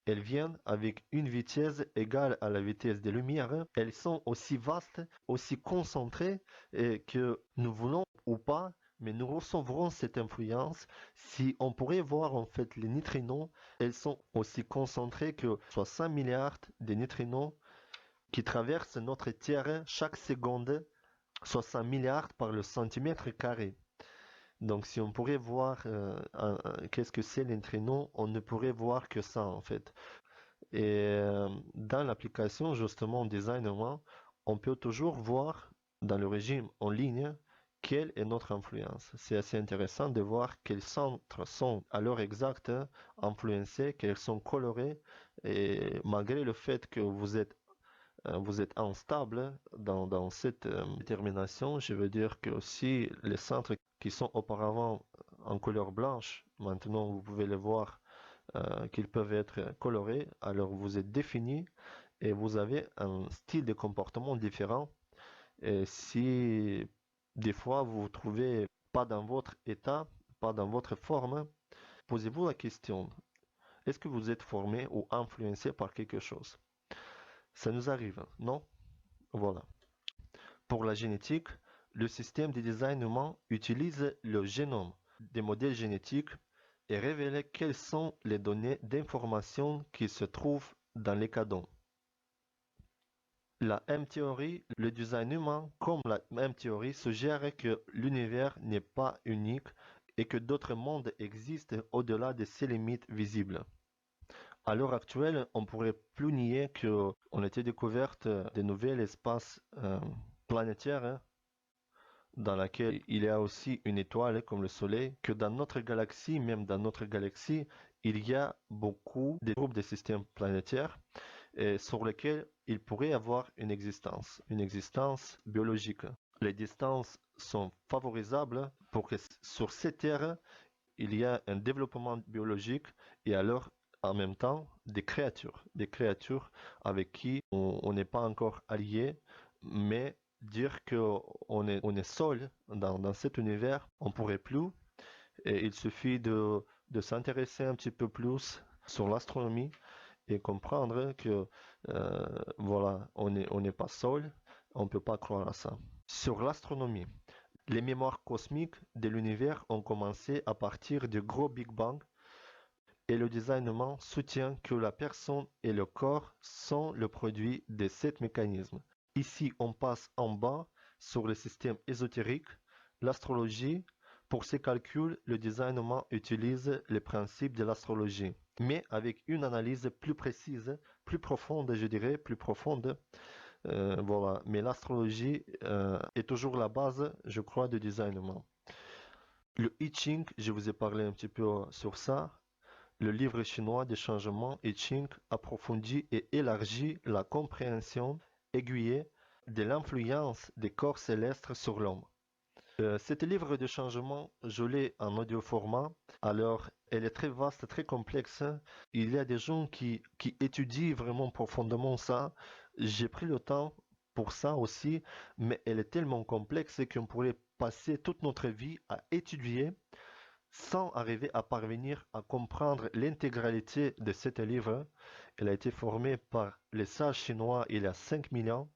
Elles viennent avec une vitesse égale à la vitesse des lumières. Elles sont aussi vastes, aussi concentrées que nous voulons ou pas, mais nous recevrons cette influence. Si on pourrait voir en fait les neutrinos, elles sont aussi concentrées que 60 milliards de neutrinos qui traversent notre Terre chaque seconde, 60 milliards par le centimètre carré. Donc, si on pourrait voir qu'est-ce que c'est l'entraînement, on ne pourrait voir que ça en fait. Et dans l'application justement Designer, on peut toujours voir dans le régime en ligne quelle est notre influence. C'est assez intéressant de voir quels centres sont à l'heure exacte influencés, quels sont colorés, et malgré le fait que vous êtes instable dans cette détermination. Je veux dire que aussi les centres qui sont auparavant en couleur blanche, maintenant vous pouvez les voir qu'ils peuvent être colorés. Alors vous êtes défini et vous avez un style de comportement différent. Et si des fois vous vous trouvez pas dans votre état, pas dans votre forme, posez-vous la question, est-ce que vous êtes formé ou influencé par quelque chose? Ça nous arrive, non? Voilà. Pour la génétique, le système de design humain utilise le génome des modèles génétiques et révèle quelles sont les données d'information qui se trouvent dans les cadons. La M-théorie, le design humain, comme la M-théorie, suggère que l'univers n'est pas unique et que d'autres mondes existent au-delà de ses limites visibles. À l'heure actuelle, on pourrait plus nier qu'on était découverte de nouveaux espaces planétaires dans laquelle il y a aussi une étoile comme le Soleil, que dans notre galaxie, même dans notre galaxie, il y a beaucoup de groupes de systèmes planétaires sur lesquels il pourrait y avoir une existence biologique. Les distances sont favorisables pour que sur ces terres, il y a un développement biologique et alors en même temps des créatures avec qui on n'est pas encore alliés, mais dire on est seul dans cet univers, on pourrait plus. Et il suffit de s'intéresser un petit peu plus sur l'astronomie et comprendre que voilà, on n'est pas seul, on ne peut pas croire à ça. Sur l'astronomie, les mémoires cosmiques de l'univers ont commencé à partir du gros Big Bang et le designement soutient que la personne et le corps sont le produit de cet mécanisme. Ici, on passe en bas sur le système ésotérique, l'astrologie. Pour ces calculs, le designement utilise les principes de l'astrologie, mais avec une analyse plus précise, plus profonde, je dirais, plus profonde. Voilà. Mais l'astrologie est toujours la base, je crois, du designement. Le I Ching, je vous ai parlé un petit peu sur ça. Le livre chinois des changements I Ching approfondit et élargit la compréhension aiguillée de l'influence des corps célestes sur l'homme. Cet livre de changement, je l'ai en audio format. Alors, elle est très vaste, très complexe. Il y a des gens qui étudient vraiment profondément ça. J'ai pris le temps pour ça aussi, mais elle est tellement complexe qu'on pourrait passer toute notre vie à étudier sans arriver à parvenir à comprendre l'intégralité de cet livre. Elle a été formée par les sages chinois il y a 5000 ans.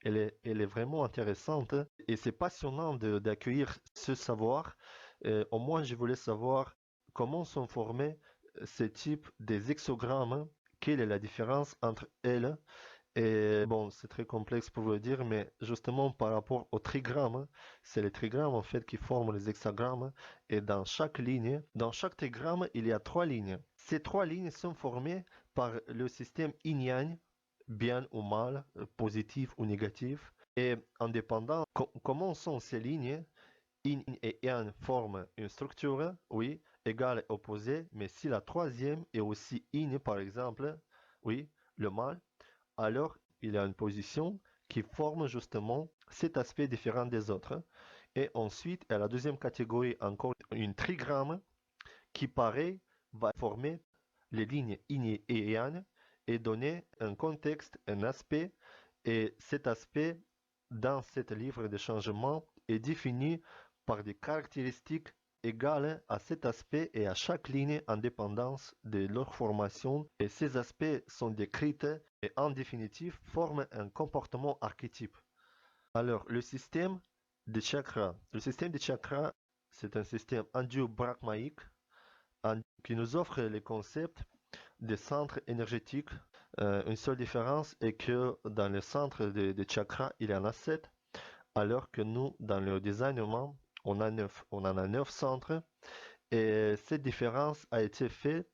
Elle est vraiment intéressante et c'est passionnant d'accueillir ce savoir. Au moins, je voulais savoir comment sont formés ces types des hexogrammes, quelle est la différence entre elles Et bon, c'est très complexe pour le dire, mais justement par rapport au trigramme, c'est les trigrammes en fait qui forment les hexagrammes. Et dans chaque trigramme, il y a trois lignes. Ces trois lignes sont formées par le système yin-yang, bien ou mal, positif ou négatif. Et en dépendant comment sont ces lignes, yin et yang forment une structure, oui, égale et opposée, mais si la troisième est aussi yin, par exemple, oui, le mal, alors il y a une position qui forme justement cet aspect différent des autres. Et ensuite, à la deuxième catégorie, encore une trigramme qui, pareil, va former les lignes yin et yang et donner un contexte, un aspect. Et cet aspect, dans ce livre de changement, est défini par des caractéristiques égales à cet aspect et à chaque ligne en dépendance de leur formation. Et ces aspects sont décrits et en définitive forment un comportement archétype. Alors, le système des chakras, c'est un système indio-brahmaïque qui nous offre les concepts des centres énergétiques. Une seule différence est que dans le centre des chakras, il y en a 7, alors que nous, dans le designement, on a 9. On en a 9 centres. Et cette différence a été faite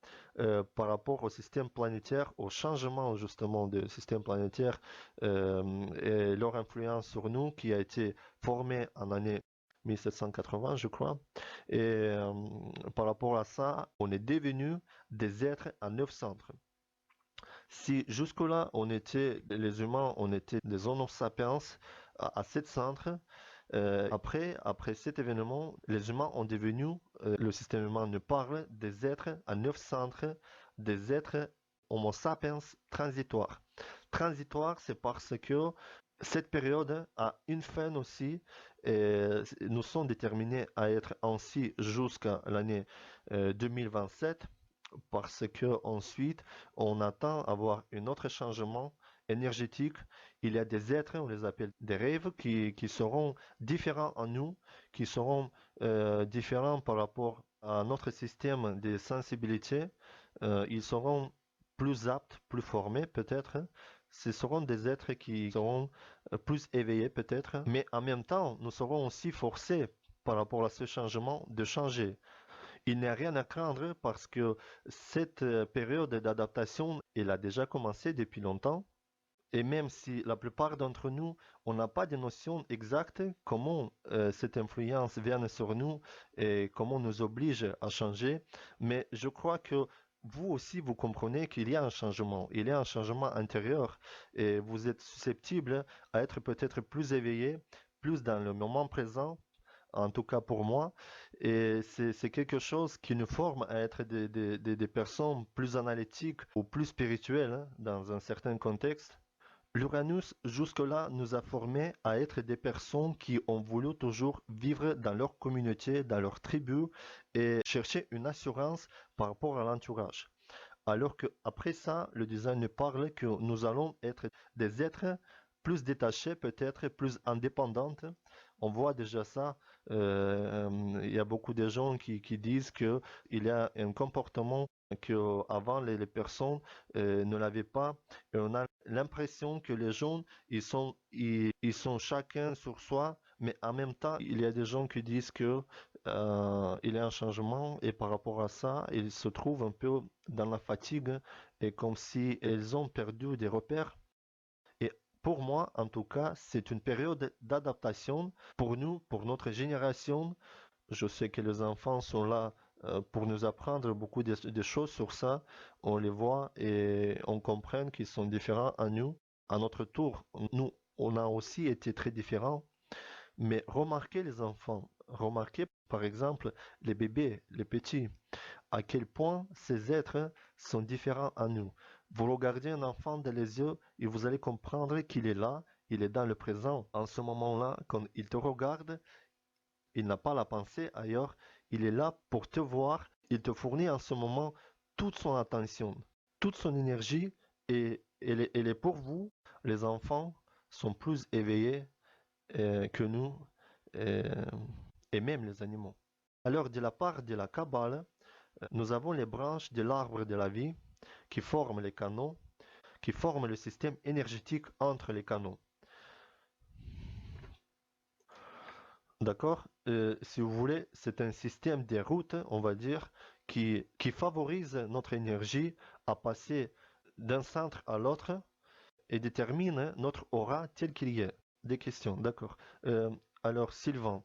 par rapport au système planétaire, au changement justement du système planétaire et leur influence sur nous qui a été formée en année 1780, je crois. Et par rapport à ça, on est devenu des êtres à 9 centres. Si jusque-là, les humains, on était des Homo sapiens à 7 centres, après cet événement, les humains ont devenu, le système humain nous parle des êtres à 9 centres, des êtres Homo sapiens transitoires. Transitoires, c'est parce que cette période a une fin aussi, et nous sommes déterminés à être ainsi jusqu'à l'année 2027 parce que ensuite on attend avoir un autre changement énergétique. Il y a des êtres, on les appelle des rêves, qui seront différents en nous, qui seront différents par rapport à notre système de sensibilité. Ils seront plus aptes, plus formés peut-être. Ce seront des êtres qui seront plus éveillés peut-être, mais en même temps, nous serons aussi forcés par rapport à ce changement de changer. Il n'y a rien à craindre parce que cette période d'adaptation, elle a déjà commencé depuis longtemps. Et même si la plupart d'entre nous, on n'a pas de notion exacte comment cette influence vient sur nous et comment nous oblige à changer, mais je crois que vous aussi, vous comprenez qu'il y a un changement, il y a un changement intérieur et vous êtes susceptible à être peut-être plus éveillé, plus dans le moment présent en tout cas pour moi. Et c'est quelque chose qui nous forme à être des personnes plus analytiques ou plus spirituelles hein, dans un certain contexte. L'Uranus, jusque-là, nous a formés à être des personnes qui ont voulu toujours vivre dans leur communauté, dans leur tribu et chercher une assurance par rapport à l'entourage. Alors que après ça, le design nous parle que nous allons être des êtres plus détachés, peut-être plus indépendantes. On voit déjà ça. Il y a beaucoup de gens qui disent que il y a un comportement que avant les personnes ne l'avaient pas. Et on a l'impression que les gens ils sont chacun sur soi, mais en même temps il y a des gens qui disent que il y a un changement et par rapport à ça, ils se trouvent un peu dans la fatigue et comme si ils ont perdu des repères. Et pour moi, en tout cas, c'est une période d'adaptation pour nous, pour notre génération. Je sais que les enfants sont là pour nous apprendre beaucoup de choses sur ça. On les voit et on comprend qu'ils sont différents à nous. À notre tour, nous, on a aussi été très différents. Mais remarquez les enfants, remarquez par exemple les bébés, les petits, à quel point ces êtres sont différents à nous. Vous regardez un enfant dans les yeux et vous allez comprendre qu'il est là, il est dans le présent. En ce moment-là, quand il te regarde, il n'a pas la pensée ailleurs, il est là pour te voir, il te fournit en ce moment toute son attention, toute son énergie et elle est pour vous. Les enfants sont plus éveillés que nous euh, et même les animaux. Alors, de la part de la Kabbale, nous avons les branches de l'arbre de la vie qui forment les canaux, qui forment le système énergétique entre les canaux. D'accord? Si vous voulez, c'est un système des routes, on va dire, qui favorise notre énergie à passer d'un centre à l'autre et détermine notre aura tel qu'il y est. Des questions, d'accord. Alors, Sylvain,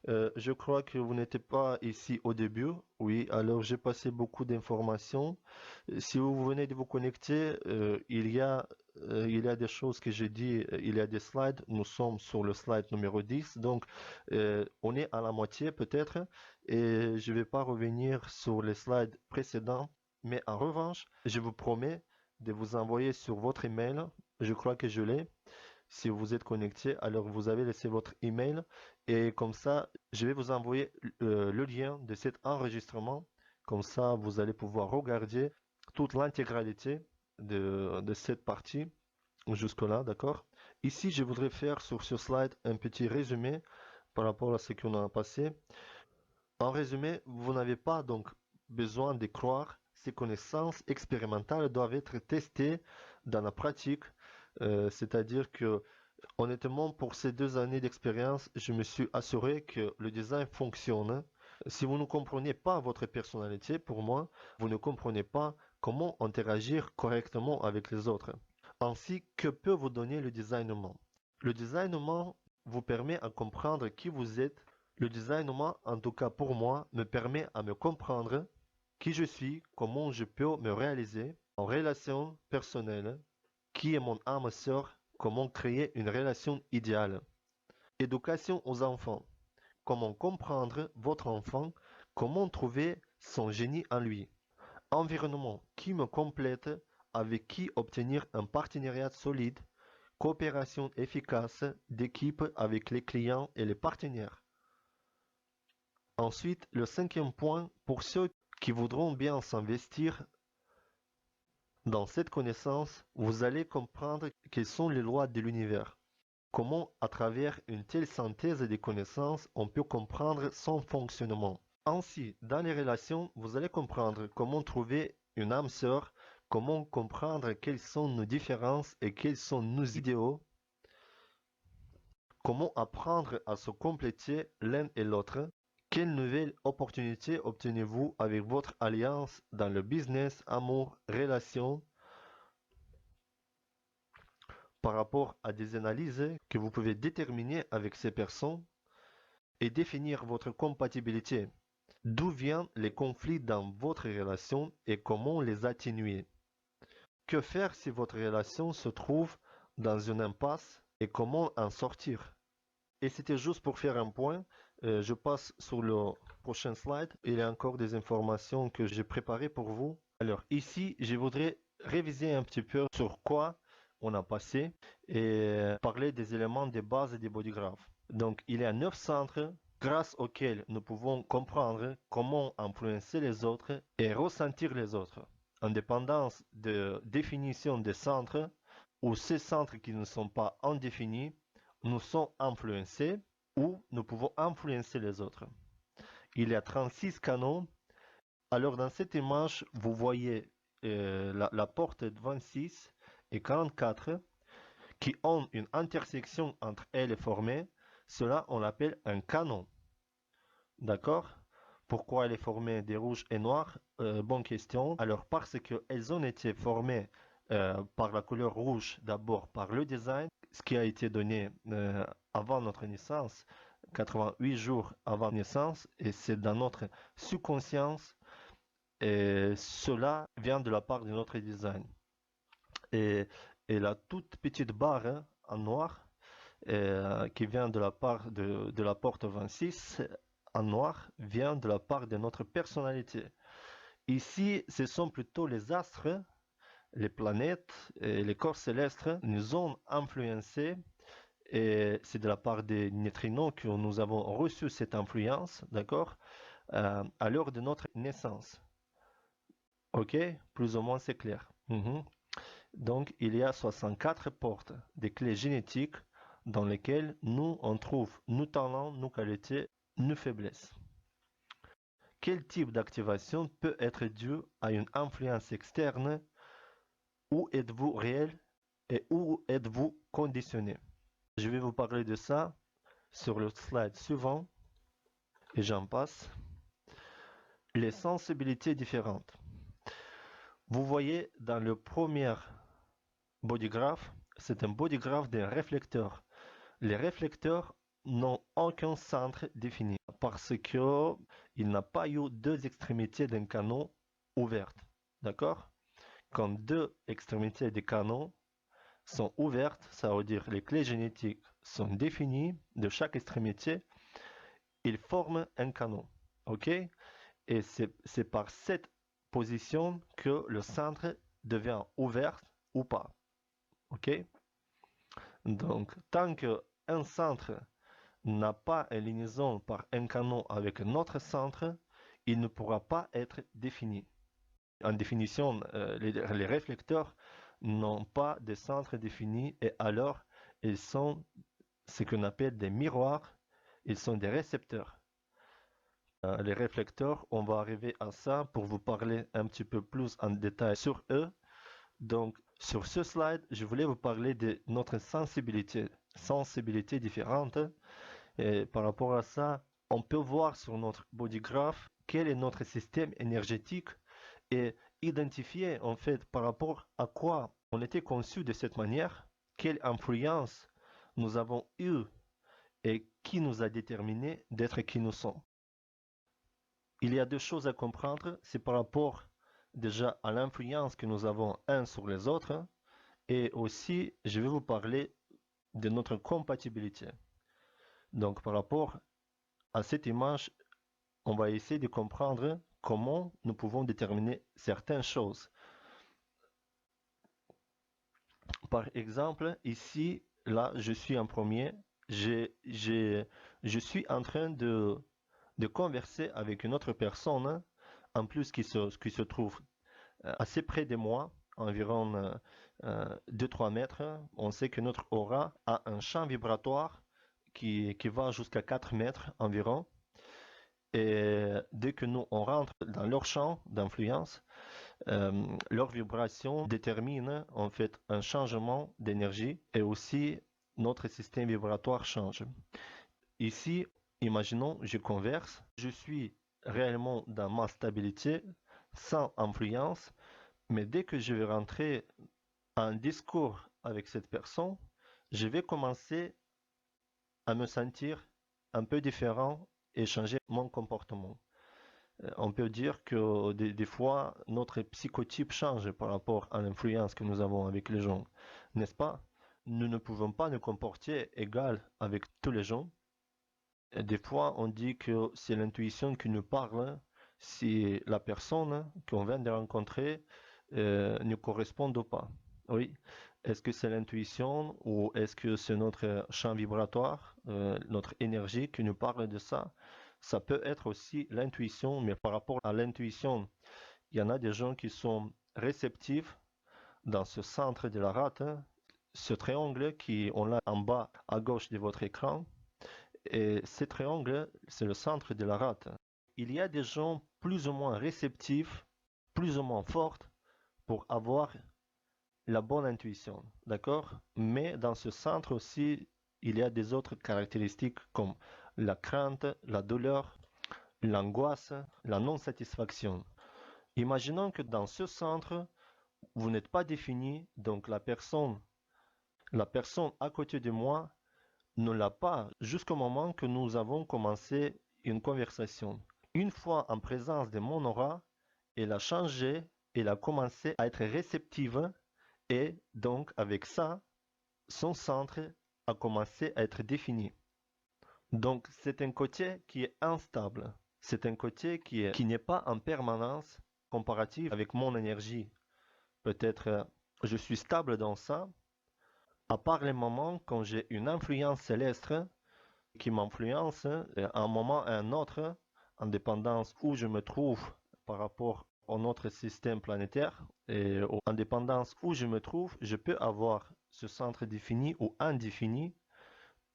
je crois que vous n'étiez pas ici au début. Oui, alors j'ai passé beaucoup d'informations. Si vous venez de vous connecter, il y a des choses que j'ai dit, il y a des slides. Nous sommes sur le slide numéro 10, donc on est à la moitié peut-être, et je ne vais pas revenir sur les slides précédents, mais en revanche, je vous promets de vous envoyer sur votre email, je crois que je l'ai, si vous êtes connecté, alors vous avez laissé votre email et comme ça, je vais vous envoyer le lien de cet enregistrement. Comme ça, vous allez pouvoir regarder toute l'intégralité de cette partie jusque-là, d'accord? Ici, je voudrais faire sur ce slide un petit résumé par rapport à ce qu'on a passé. En résumé, vous n'avez pas donc besoin de croire. Ces connaissances expérimentales doivent être testées dans la pratique. C'est-à-dire que, honnêtement, pour ces 2 années d'expérience, je me suis assuré que le design fonctionne. Si vous ne comprenez pas votre personnalité, pour moi, vous ne comprenez pas comment interagir correctement avec les autres. Ainsi, que peut vous donner le designement? Le designement vous permet à comprendre qui vous êtes. Le designement, en tout cas pour moi, me permet à me comprendre qui je suis, comment je peux me réaliser en relation personnelle, qui est mon âme sœur, comment créer une relation idéale. Éducation aux enfants. Comment comprendre votre enfant, comment trouver son génie en lui. Environnement qui me complète, avec qui obtenir un partenariat solide, coopération efficace d'équipe avec les clients et les partenaires. Ensuite, le 5e point, pour ceux qui voudront bien s'investir dans cette connaissance, vous allez comprendre quelles sont les lois de l'univers. Comment, à travers une telle synthèse des connaissances, on peut comprendre son fonctionnement. Ainsi, dans les relations, vous allez comprendre comment trouver une âme sœur, comment comprendre quelles sont nos différences et quels sont nos idéaux, comment apprendre à se compléter l'un et l'autre, quelles nouvelles opportunités obtenez-vous avec votre alliance dans le business, amour, relations, par rapport à des analyses que vous pouvez déterminer avec ces personnes et définir votre compatibilité. D'où viennent les conflits dans votre relation et comment les atténuer? Que faire si votre relation se trouve dans une impasse et comment en sortir? Et c'était juste pour faire un point. Je passe sur le prochain slide. Il y a encore des informations que j'ai préparées pour vous. Alors ici, je voudrais réviser un petit peu sur quoi on a passé et parler des éléments de base des bodygraphes. Donc il y a 9 centres grâce auxquels nous pouvons comprendre comment influencer les autres et ressentir les autres. En dépendance de définition des centres ou ces centres qui ne sont pas indéfinis, nous sommes influencés ou nous pouvons influencer les autres. Il y a 36 canaux. Alors dans cette image, vous voyez la porte 26 et 44 qui ont une intersection entre elles formée. Cela, on l'appelle un canon. D'accord? Pourquoi elle est formée des rouges et noirs? Bonne question. Alors parce qu'elles ont été formées par la couleur rouge, d'abord par le design, ce qui a été donné avant notre naissance, 88 jours avant naissance, et c'est dans notre subconscience, et cela vient de la part de notre design. Et, et la toute petite barre en noir, qui vient de la part de la porte 26, en noir, vient de la part de notre personnalité. Ici, ce sont plutôt les astres, les planètes et les corps célestes nous ont influencés et c'est de la part des neutrinos que nous avons reçu cette influence, d'accord, à l'heure de notre naissance. Ok, plus ou moins c'est clair. Donc, il y a 64 portes, des clés génétiques dans lesquelles nous, on trouve nos talents, nos qualités, nos faiblesses. Quel type d'activation peut être dû à une influence externe Où êtes-vous réel et où êtes-vous conditionné? Je vais vous parler de ça sur le slide suivant et j'en passe. Les sensibilités différentes. Vous voyez dans le premier bodygraph, c'est un bodygraph d'un réflecteur. Les réflecteurs n'ont aucun centre défini parce qu'il n'a pas eu deux extrémités d'un canon ouvertes. D'accord? Quand deux extrémités des canons sont ouvertes, ça veut dire les clés génétiques sont définies de chaque extrémité, ils forment un canon. Ok? Et c'est par cette position que le centre devient ouvert ou pas. Ok? Donc, tant qu'un centre n'a pas une liaison par un canon avec un autre centre, il ne pourra pas être défini. En définition, les réflecteurs n'ont pas de centre défini et alors ils sont ce qu'on appelle des miroirs, ils sont des récepteurs. Les réflecteurs, on va arriver à ça pour vous parler un petit peu plus en détail sur eux. Donc, sur ce slide, je voulais vous parler de notre sensibilité différente. Et par rapport à ça, on peut voir sur notre bodygraph quel est notre système énergétique et identifier en fait par rapport à quoi on était conçu de cette manière, quelle influence nous avons eue et qui nous a déterminé d'être qui nous sommes. Il y a deux choses à comprendre, c'est par rapport déjà à l'influence que nous avons uns sur les autres et aussi je vais vous parler de notre compatibilité. Donc par rapport à cette image, on va essayer de comprendre comment nous pouvons déterminer certaines choses. Par exemple, ici, là, je suis en premier, je suis en train de converser avec une autre personne, en plus qui se trouve assez près de moi, environ 2-3 mètres. On sait que notre aura a un champ vibratoire qui va jusqu'à 4 mètres environ. Et dès que nous, on rentre dans leur champ d'influence, leur vibration détermine en fait un changement d'énergie et aussi notre système vibratoire change. Ici, imaginons, je converse, je suis réellement dans ma stabilité, sans influence, mais dès que je vais rentrer en discours avec cette personne, je vais commencer à me sentir un peu différent et changer mon comportement. On peut dire que des fois, notre psychotype change par rapport à l'influence que nous avons avec les gens, n'est-ce pas? Nous ne pouvons pas nous comporter égal avec tous les gens. Et des fois, on dit que c'est l'intuition qui nous parle si la personne qu'on vient de rencontrer ne correspond pas. Oui. Est-ce que c'est l'intuition ou est-ce que c'est notre champ vibratoire, notre énergie qui nous parle de ça? Ça peut être aussi l'intuition, mais par rapport à l'intuition, il y en a des gens qui sont réceptifs dans ce centre de la rate, ce triangle qui on l'a en bas à gauche de votre écran. Et ce triangle, c'est le centre de la rate. Il y a des gens plus ou moins réceptifs, plus ou moins fortes pour avoir la bonne intuition, d'accord? Mais dans ce centre aussi, il y a des autres caractéristiques comme la crainte, la douleur, l'angoisse, la non-satisfaction. Imaginons que dans ce centre, vous n'êtes pas défini, donc la personne à côté de moi ne l'a pas jusqu'au moment que nous avons commencé une conversation. Une fois en présence de mon aura, elle a changé, elle a commencé à être réceptive et donc avec ça, son centre a commencé à être défini. Donc c'est un côté qui est instable. C'est un côté qui n'est pas en permanence comparatif avec mon énergie. Peut-être je suis stable dans ça, à part les moments quand j'ai une influence céleste qui m'influence à un moment à un autre, en dépendance où je me trouve par rapport au notre système planétaire et en dépendance où je me trouve, je peux avoir ce centre défini ou indéfini,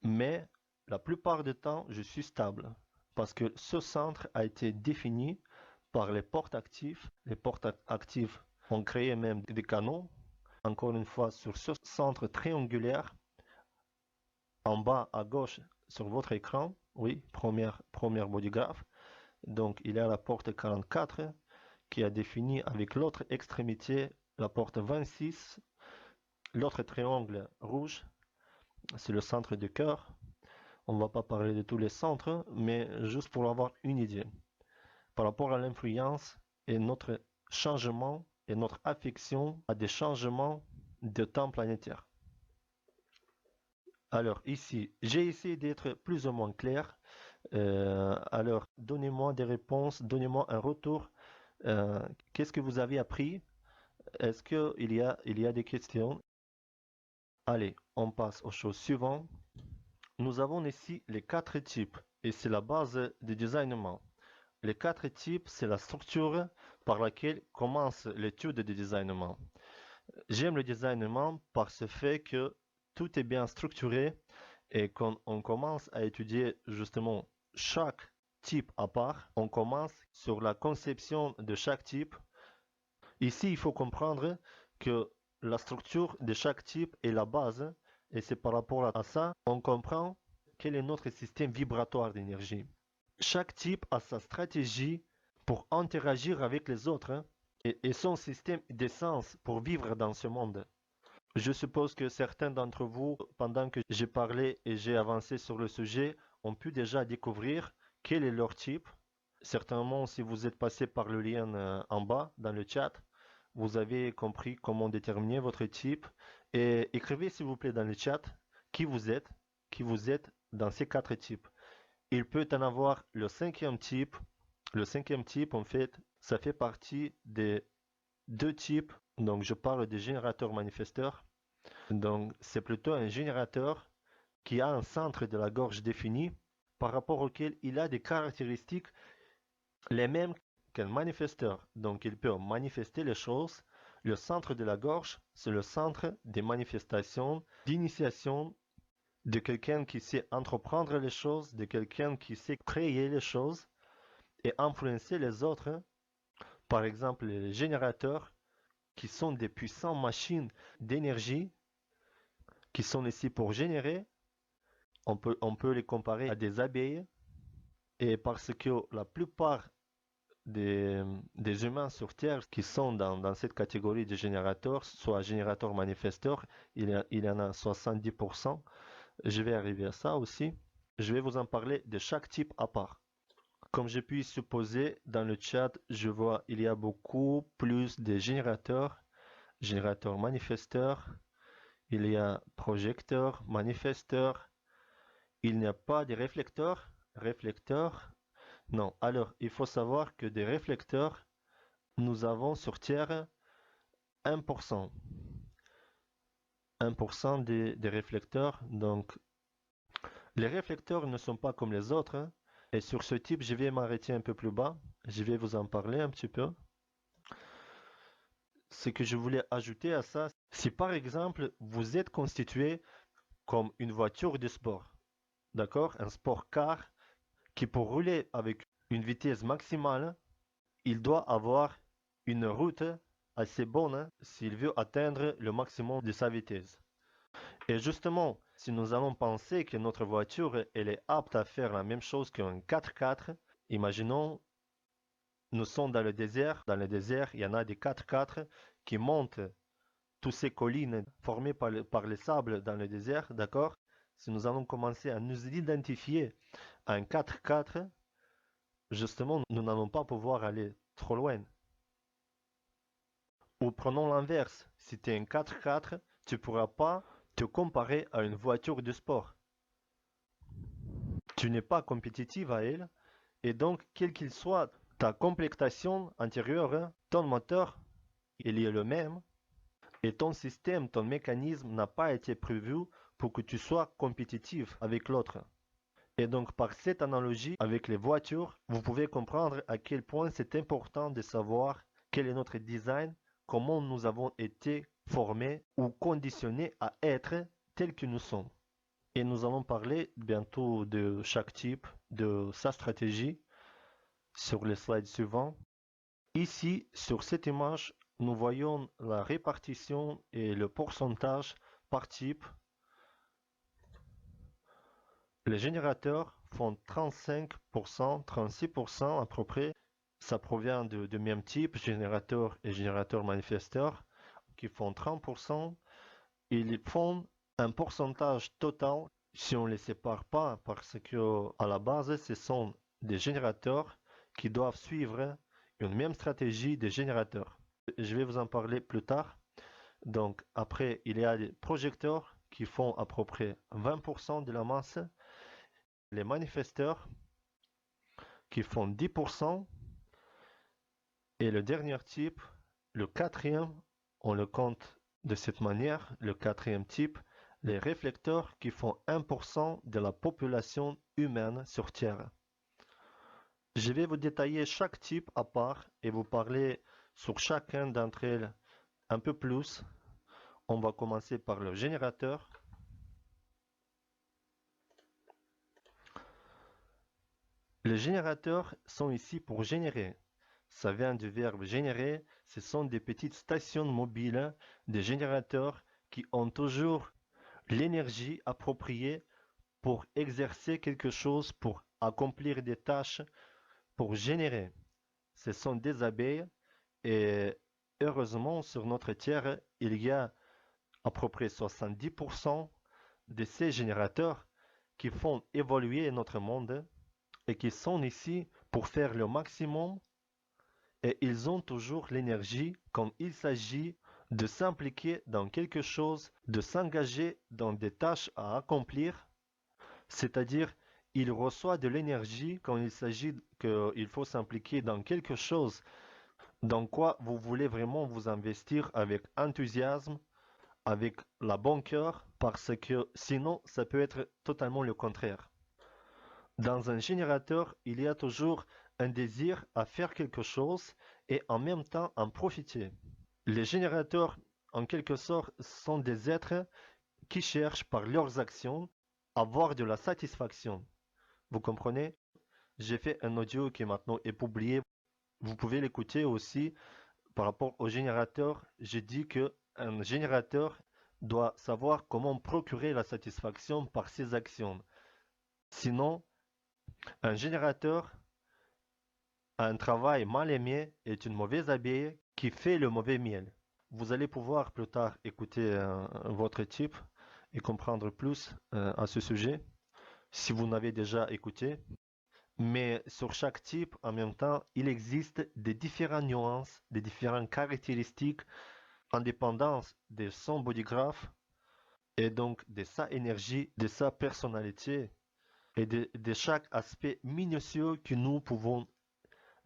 mais la plupart du temps, je suis stable parce que ce centre a été défini par les portes actives. Les portes actives ont créé même des canaux encore une fois, sur ce centre triangulaire, en bas à gauche sur votre écran, oui, première bodygraph. Donc, il y a la porte 44 qui a défini avec l'autre extrémité la porte 26. L'autre triangle rouge, c'est le centre du cœur. On ne va pas parler de tous les centres, mais juste pour avoir une idée. Par rapport à l'influence et notre changement et notre affection à des changements de temps planétaire. Alors ici, j'ai essayé d'être plus ou moins clair. Alors, donnez-moi des réponses, donnez-moi un retour. Qu'est-ce que vous avez appris? Est-ce qu'il y a des questions? Allez, on passe aux choses suivantes. Nous avons ici les 4 types et c'est la base du designement. Les 4 types, c'est la structure par laquelle commence l'étude du designement. J'aime le designement par ce fait que tout est bien structuré et quand on commence à étudier justement chaque type à part, on commence sur la conception de chaque type. Ici, il faut comprendre que la structure de chaque type est la base et c'est par rapport à ça, on comprend quel est notre système vibratoire d'énergie. Chaque type a sa stratégie pour interagir avec les autres et son système d'essence pour vivre dans ce monde. Je suppose que certains d'entre vous, pendant que j'ai parlé et j'ai avancé sur le sujet, ont pu déjà découvrir quel est leur type. Certainement, si vous êtes passé par le lien en bas dans le chat, vous avez compris comment déterminer votre type. Et écrivez s'il vous plaît dans le chat qui vous êtes dans ces 4 types. Il peut en avoir le 5e type. Le 5e type, en fait, ça fait partie des 2 types. Donc, je parle des générateurs manifesteurs. Donc, c'est plutôt un générateur qui a un centre de la gorge défini par rapport auquel il a des caractéristiques les mêmes qu'un manifesteur. Donc, il peut manifester les choses. Le centre de la gorge, c'est le centre des manifestations, d'initiation de quelqu'un qui sait entreprendre les choses, de quelqu'un qui sait créer les choses et influencer les autres. Par exemple, les générateurs qui sont des puissantes machines d'énergie qui sont ici pour générer. On peut les comparer à des abeilles et parce que la plupart des humains sur Terre qui sont dans cette catégorie de générateurs, soit générateurs manifesteurs, il y en a 70%. Je vais arriver à ça aussi. Je vais vous en parler de chaque type à part. Comme j'ai pu supposer dans le chat, je vois il y a beaucoup plus de générateurs manifesteurs, il y a projecteurs, manifesteurs, il n'y a pas de réflecteurs. Non, alors il faut savoir que des réflecteurs, nous avons sur Terre 1%. 1% des réflecteurs, donc les réflecteurs ne sont pas comme les autres. Et sur ce type, je vais m'arrêter un peu plus bas. Je vais vous en parler un petit peu. Ce que je voulais ajouter à ça, si par exemple, vous êtes constitué comme une voiture de sport, d'accord? Un sport car qui pour rouler avec une vitesse maximale, il doit avoir une route assez bonne s'il veut atteindre le maximum de sa vitesse. Et justement, si nous allons penser que notre voiture elle est apte à faire la même chose qu'un 4x4, imaginons, nous sommes dans le désert. Dans le désert, il y en a des 4x4 qui montent toutes ces collines formées par les sables dans le désert, d'accord? Si nous allons commencer à nous identifier à un 4x4, justement, nous n'allons pas pouvoir aller trop loin. Ou prenons l'inverse, si tu es un 4x4, tu ne pourras pas te comparer à une voiture de sport. Tu n'es pas compétitif à elle, et donc, quel qu'il soit ta complexation intérieure, ton moteur, il est le même, et ton système, ton mécanisme n'a pas été prévu pour que tu sois compétitif avec l'autre. Et donc, par cette analogie avec les voitures, vous pouvez comprendre à quel point c'est important de savoir quel est notre design, comment nous avons été formés ou conditionnés à être tels que nous sommes. Et nous allons parler bientôt de chaque type, de sa stratégie sur les slides suivants. Ici, sur cette image, nous voyons la répartition et le pourcentage par type. Les générateurs font 35%, 36% à peu près. Ça provient de même type, générateur et générateur manifesteur, qui font 30%. Ils font un pourcentage total si on ne les sépare pas, parce que à la base, ce sont des générateurs qui doivent suivre une même stratégie des générateurs. Je vais vous en parler plus tard. Donc après, il y a des projecteurs qui font à peu près 20% de la masse, les manifesteurs qui font 10%, et le dernier type, le quatrième, on le compte de cette manière, le quatrième type, les réflecteurs qui font 1% de la population humaine sur Terre. Je vais vous détailler chaque type à part et vous parler sur chacun d'entre elles un peu plus. On va commencer par le générateur. Les générateurs sont ici pour générer. Ça vient du verbe générer. Ce sont des petites stations mobiles, des générateurs qui ont toujours l'énergie appropriée pour exercer quelque chose, pour accomplir des tâches, pour générer. Ce sont des abeilles et heureusement sur notre Terre, il y a à peu près 70% de ces générateurs qui font évoluer notre monde et qui sont ici pour faire le maximum, et ils ont toujours l'énergie quand il s'agit de s'impliquer dans quelque chose, de s'engager dans des tâches à accomplir, c'est-à-dire il reçoit de l'énergie quand il s'agit qu'il faut s'impliquer dans quelque chose dans quoi vous voulez vraiment vous investir avec enthousiasme, avec la bon cœur, parce que sinon ça peut être totalement le contraire. Dans un générateur, il y a toujours un désir à faire quelque chose et en même temps en profiter. Les générateurs, en quelque sorte, sont des êtres qui cherchent par leurs actions à avoir de la satisfaction. Vous comprenez? J'ai fait un audio qui maintenant est publié. Vous pouvez l'écouter aussi par rapport au générateur. J'ai dit que un générateur doit savoir comment procurer la satisfaction par ses actions. Sinon, un générateur a un travail mal aimé est une mauvaise abeille qui fait le mauvais miel. Vous allez pouvoir plus tard écouter votre type et comprendre plus à ce sujet si vous n'avez déjà écouté. Mais sur chaque type, en même temps, il existe des différentes nuances, des différentes caractéristiques en dépendance de son bodygraph et donc de sa énergie, de sa personnalité et de chaque aspect minutieux que nous pouvons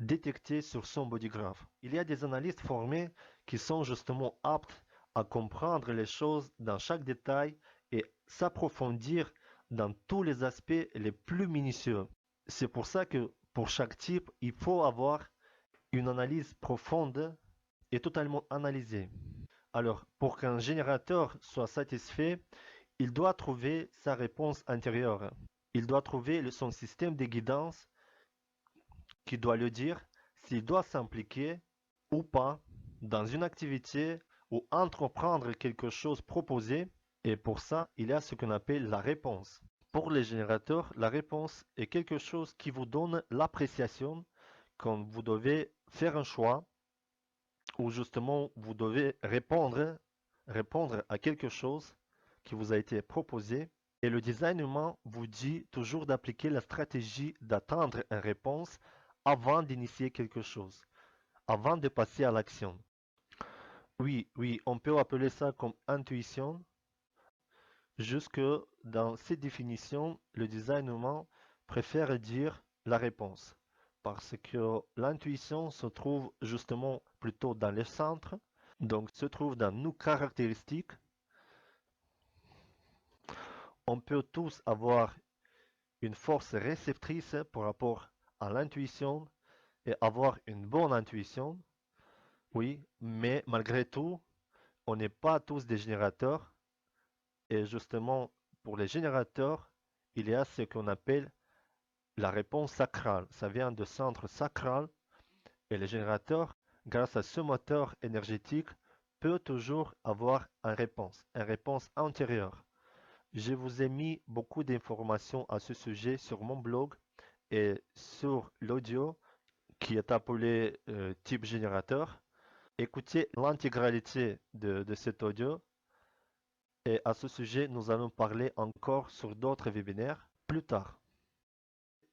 détecter sur son bodygraph. Il y a des analystes formés qui sont justement aptes à comprendre les choses dans chaque détail et s'approfondir dans tous les aspects les plus minutieux. C'est pour ça que pour chaque type, il faut avoir une analyse profonde et totalement analysée. Alors, pour qu'un générateur soit satisfait, il doit trouver sa réponse intérieure. Il doit trouver son système de guidance qui doit lui dire s'il doit s'impliquer ou pas dans une activité ou entreprendre quelque chose proposé. Et pour ça, il y a ce qu'on appelle la réponse. Pour les générateurs, la réponse est quelque chose qui vous donne l'appréciation quand vous devez faire un choix ou justement vous devez répondre à quelque chose qui vous a été proposé. Et le design humain vous dit toujours d'appliquer la stratégie d'attendre une réponse avant d'initier quelque chose, avant de passer à l'action. Oui, oui, on peut appeler ça comme intuition, jusque dans ces définitions, le design humain préfère dire la réponse, parce que l'intuition se trouve justement plutôt dans le centre, donc se trouve dans nos caractéristiques. On peut tous avoir une force réceptrice par rapport à l'intuition et avoir une bonne intuition, oui, mais malgré tout, on n'est pas tous des générateurs. Et justement, pour les générateurs, il y a ce qu'on appelle la réponse sacrale. Ça vient du centre sacral et les générateurs grâce à ce moteur énergétique, peut toujours avoir une réponse antérieure. Je vous ai mis beaucoup d'informations à ce sujet sur mon blog et sur l'audio qui est appelé type générateur. Écoutez l'intégralité de cet audio et à ce sujet, nous allons parler encore sur d'autres webinaires plus tard.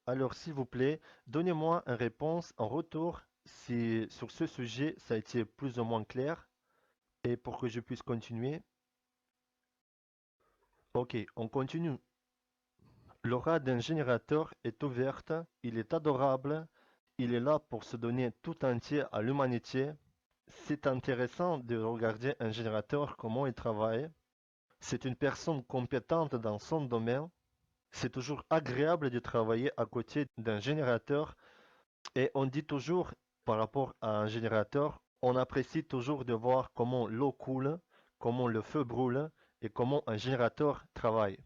Alors, s'il vous plaît, donnez-moi une réponse en retour si sur ce sujet ça a été plus ou moins clair et pour que je puisse continuer. Ok, on continue. L'aura d'un générateur est ouverte, il est adorable, il est là pour se donner tout entier à l'humanité. C'est intéressant de regarder un générateur, comment il travaille. C'est une personne compétente dans son domaine. C'est toujours agréable de travailler à côté d'un générateur et on dit toujours par rapport à un générateur, on apprécie toujours de voir comment l'eau coule, comment le feu brûle et comment un générateur travaille.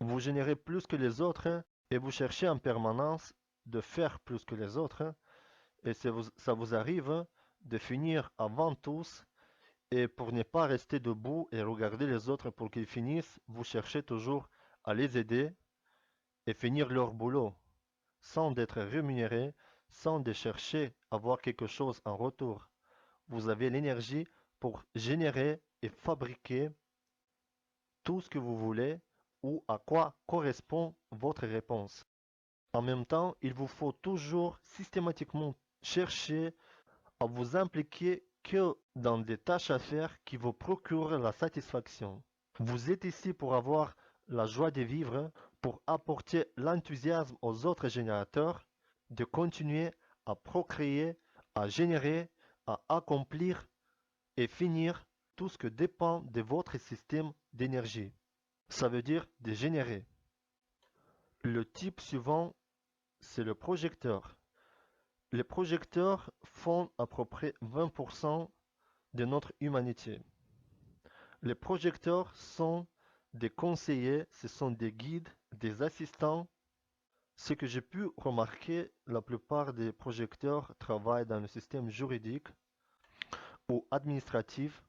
Vous générez plus que les autres et vous cherchez en permanence de faire plus que les autres et ça vous arrive de finir avant tous et pour ne pas rester debout et regarder les autres pour qu'ils finissent, vous cherchez toujours à les aider et finir leur boulot sans d'être rémunéré, sans de chercher à avoir quelque chose en retour. Vous avez l'énergie pour générer et fabriquer tout ce que vous voulez ou à quoi correspond votre réponse. En même temps, il vous faut toujours systématiquement chercher à vous impliquer que dans des tâches à faire qui vous procurent la satisfaction. Vous êtes ici pour avoir la joie de vivre, pour apporter l'enthousiasme aux autres générateurs, de continuer à procréer, à générer, à accomplir et finir tout ce que dépend de votre système d'énergie. Ça veut dire de générer. Le type suivant, c'est le projecteur. Les projecteurs font à peu près 20% de notre humanité. Les projecteurs sont des conseillers, ce sont des guides, des assistants. Ce que j'ai pu remarquer, la plupart des projecteurs travaillent dans le système juridique ou administratif.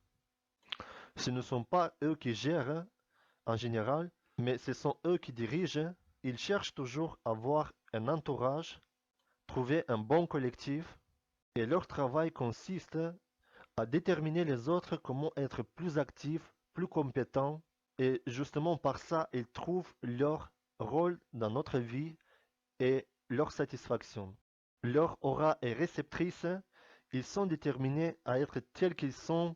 Ce ne sont pas eux qui gèrent en général, mais ce sont eux qui dirigent. Ils cherchent toujours à avoir un entourage, trouver un bon collectif, et leur travail consiste à déterminer les autres comment être plus actifs, plus compétents, et justement par ça, ils trouvent leur rôle dans notre vie et leur satisfaction. Leur aura est réceptrice, ils sont déterminés à être tels qu'ils sont,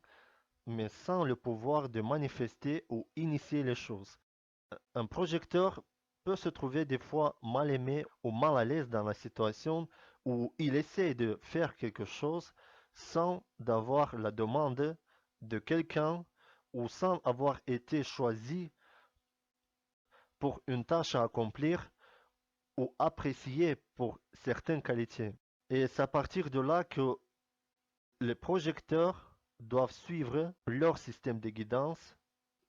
mais sans le pouvoir de manifester ou initier les choses. Un projecteur peut se trouver des fois mal aimé ou mal à l'aise dans la situation où il essaie de faire quelque chose sans d'avoir la demande de quelqu'un ou sans avoir été choisi pour une tâche à accomplir ou apprécié pour certaines qualités. Et c'est à partir de là que les projecteurs doivent suivre leur système de guidance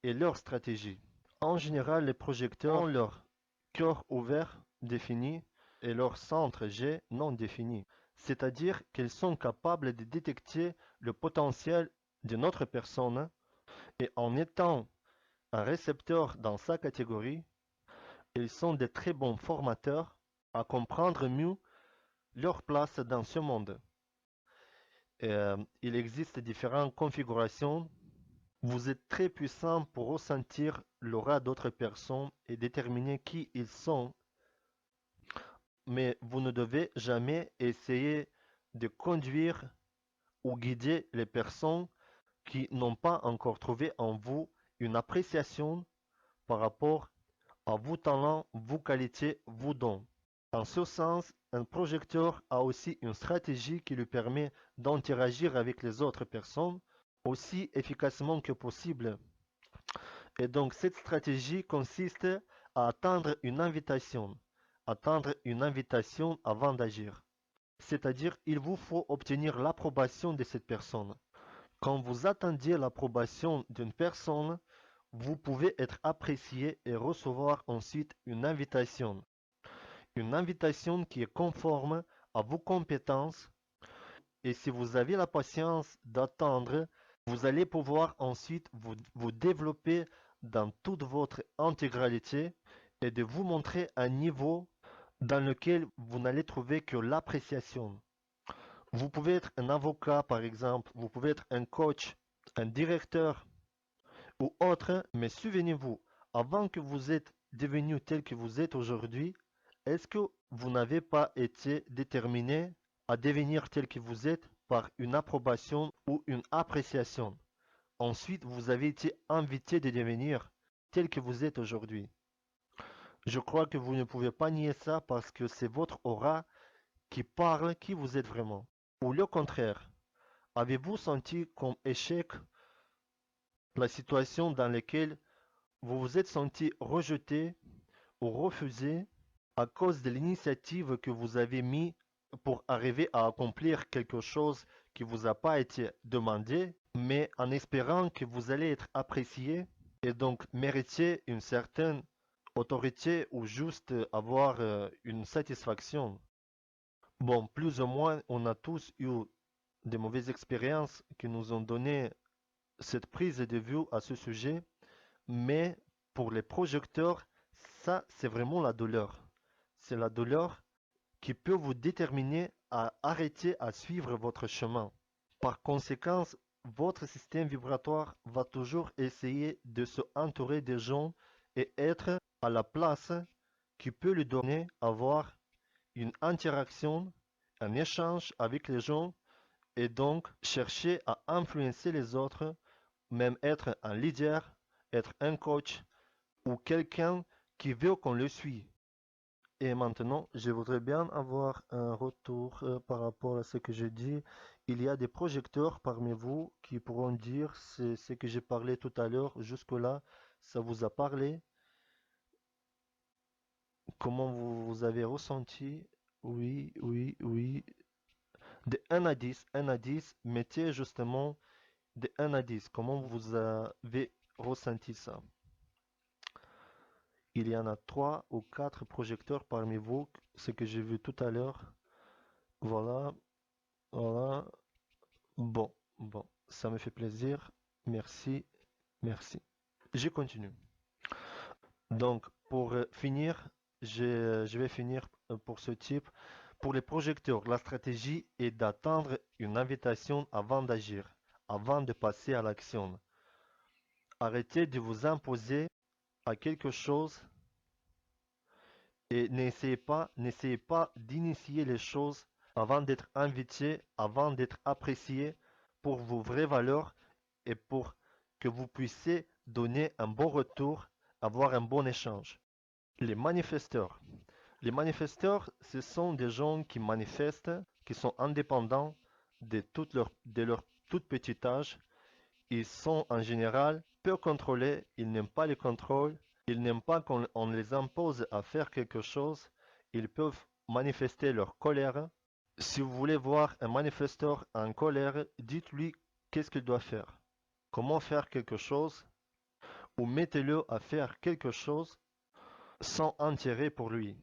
et leur stratégie. En général, les projecteurs ont leur cœur ouvert défini et leur centre G non défini, c'est-à-dire qu'ils sont capables de détecter le potentiel de notre personne et en étant un récepteur dans sa catégorie, ils sont de très bons formateurs à comprendre mieux leur place dans ce monde. Il existe différentes configurations. Vous êtes très puissant pour ressentir l'aura d'autres personnes et déterminer qui ils sont, mais vous ne devez jamais essayer de conduire ou guider les personnes qui n'ont pas encore trouvé en vous une appréciation par rapport à vos talents, vos qualités, vos dons. En ce sens, un projecteur a aussi une stratégie qui lui permet d'interagir avec les autres personnes aussi efficacement que possible. Et donc cette stratégie consiste à attendre une invitation avant d'agir. C'est-à-dire, il vous faut obtenir l'approbation de cette personne. Quand vous attendiez l'approbation d'une personne, vous pouvez être apprécié et recevoir ensuite une invitation. Une invitation qui est conforme à vos compétences Et si vous avez la patience d'attendre, vous allez pouvoir ensuite vous développer dans toute votre intégralité et de vous montrer un niveau dans lequel vous n'allez trouver que l'appréciation. Vous pouvez être un avocat, par exemple, vous pouvez être un coach, un directeur ou autre, mais souvenez-vous, avant que vous êtes devenu tel que vous êtes aujourd'hui, est-ce que vous n'avez pas été déterminé à devenir tel que vous êtes par une approbation ou une appréciation? Ensuite, vous avez été invité de devenir tel que vous êtes aujourd'hui. Je crois que vous ne pouvez pas nier ça parce que c'est votre aura qui parle qui vous êtes vraiment. Ou le contraire, avez-vous senti comme échec la situation dans laquelle vous vous êtes senti rejeté ou refusé à cause de l'initiative que vous avez mis pour arriver à accomplir quelque chose qui vous a pas été demandé, mais en espérant que vous allez être apprécié et donc mériter une certaine autorité ou juste avoir une satisfaction. Bon, plus ou moins, on a tous eu des mauvaises expériences qui nous ont donné cette prise de vue à ce sujet, mais pour les projecteurs, ça, c'est vraiment la douleur. C'est la douleur qui peut vous déterminer à arrêter à suivre votre chemin. Par conséquent, votre système vibratoire va toujours essayer de se entourer des gens et être à la place qui peut lui donner avoir une interaction, un échange avec les gens et donc chercher à influencer les autres, même être un leader, être un coach ou quelqu'un qui veut qu'on le suit. Et maintenant, je voudrais bien avoir un retour par rapport à ce que j'ai dit. Il y a des projecteurs parmi vous qui pourront dire ce que j'ai parlé tout à l'heure. Jusque-là, ça vous a parlé? Comment vous avez ressenti? Oui, oui, oui. De 1 à 10, 1 à 10, mettez justement de 1 à 10. Comment vous avez ressenti ça? Il y en a 3 ou 4 projecteurs parmi vous, ce que j'ai vu tout à l'heure. Voilà, voilà. Bon, bon, ça me fait plaisir. Merci, merci. Je continue. Donc, pour finir, je vais finir pour ce type. Pour les projecteurs, la stratégie est d'attendre une invitation avant d'agir, avant de passer à l'action. Arrêtez de vous imposer à quelque chose et n'essayez pas d'initier les choses avant d'être invité, avant d'être apprécié pour vos vraies valeurs et pour que vous puissiez donner un bon retour, avoir un bon échange. Les manifesteurs. Les manifesteurs, ce sont des gens qui manifestent, qui sont indépendants de leur tout petit âge. Ils sont en général peu contrôlés, ils n'aiment pas le contrôle, ils n'aiment pas qu'on on les impose à faire quelque chose. Ils peuvent manifester leur colère. Si vous voulez voir un manifesteur en colère, dites-lui qu'est-ce qu'il doit faire, comment faire quelque chose, ou mettez-le à faire quelque chose sans intérêt pour lui.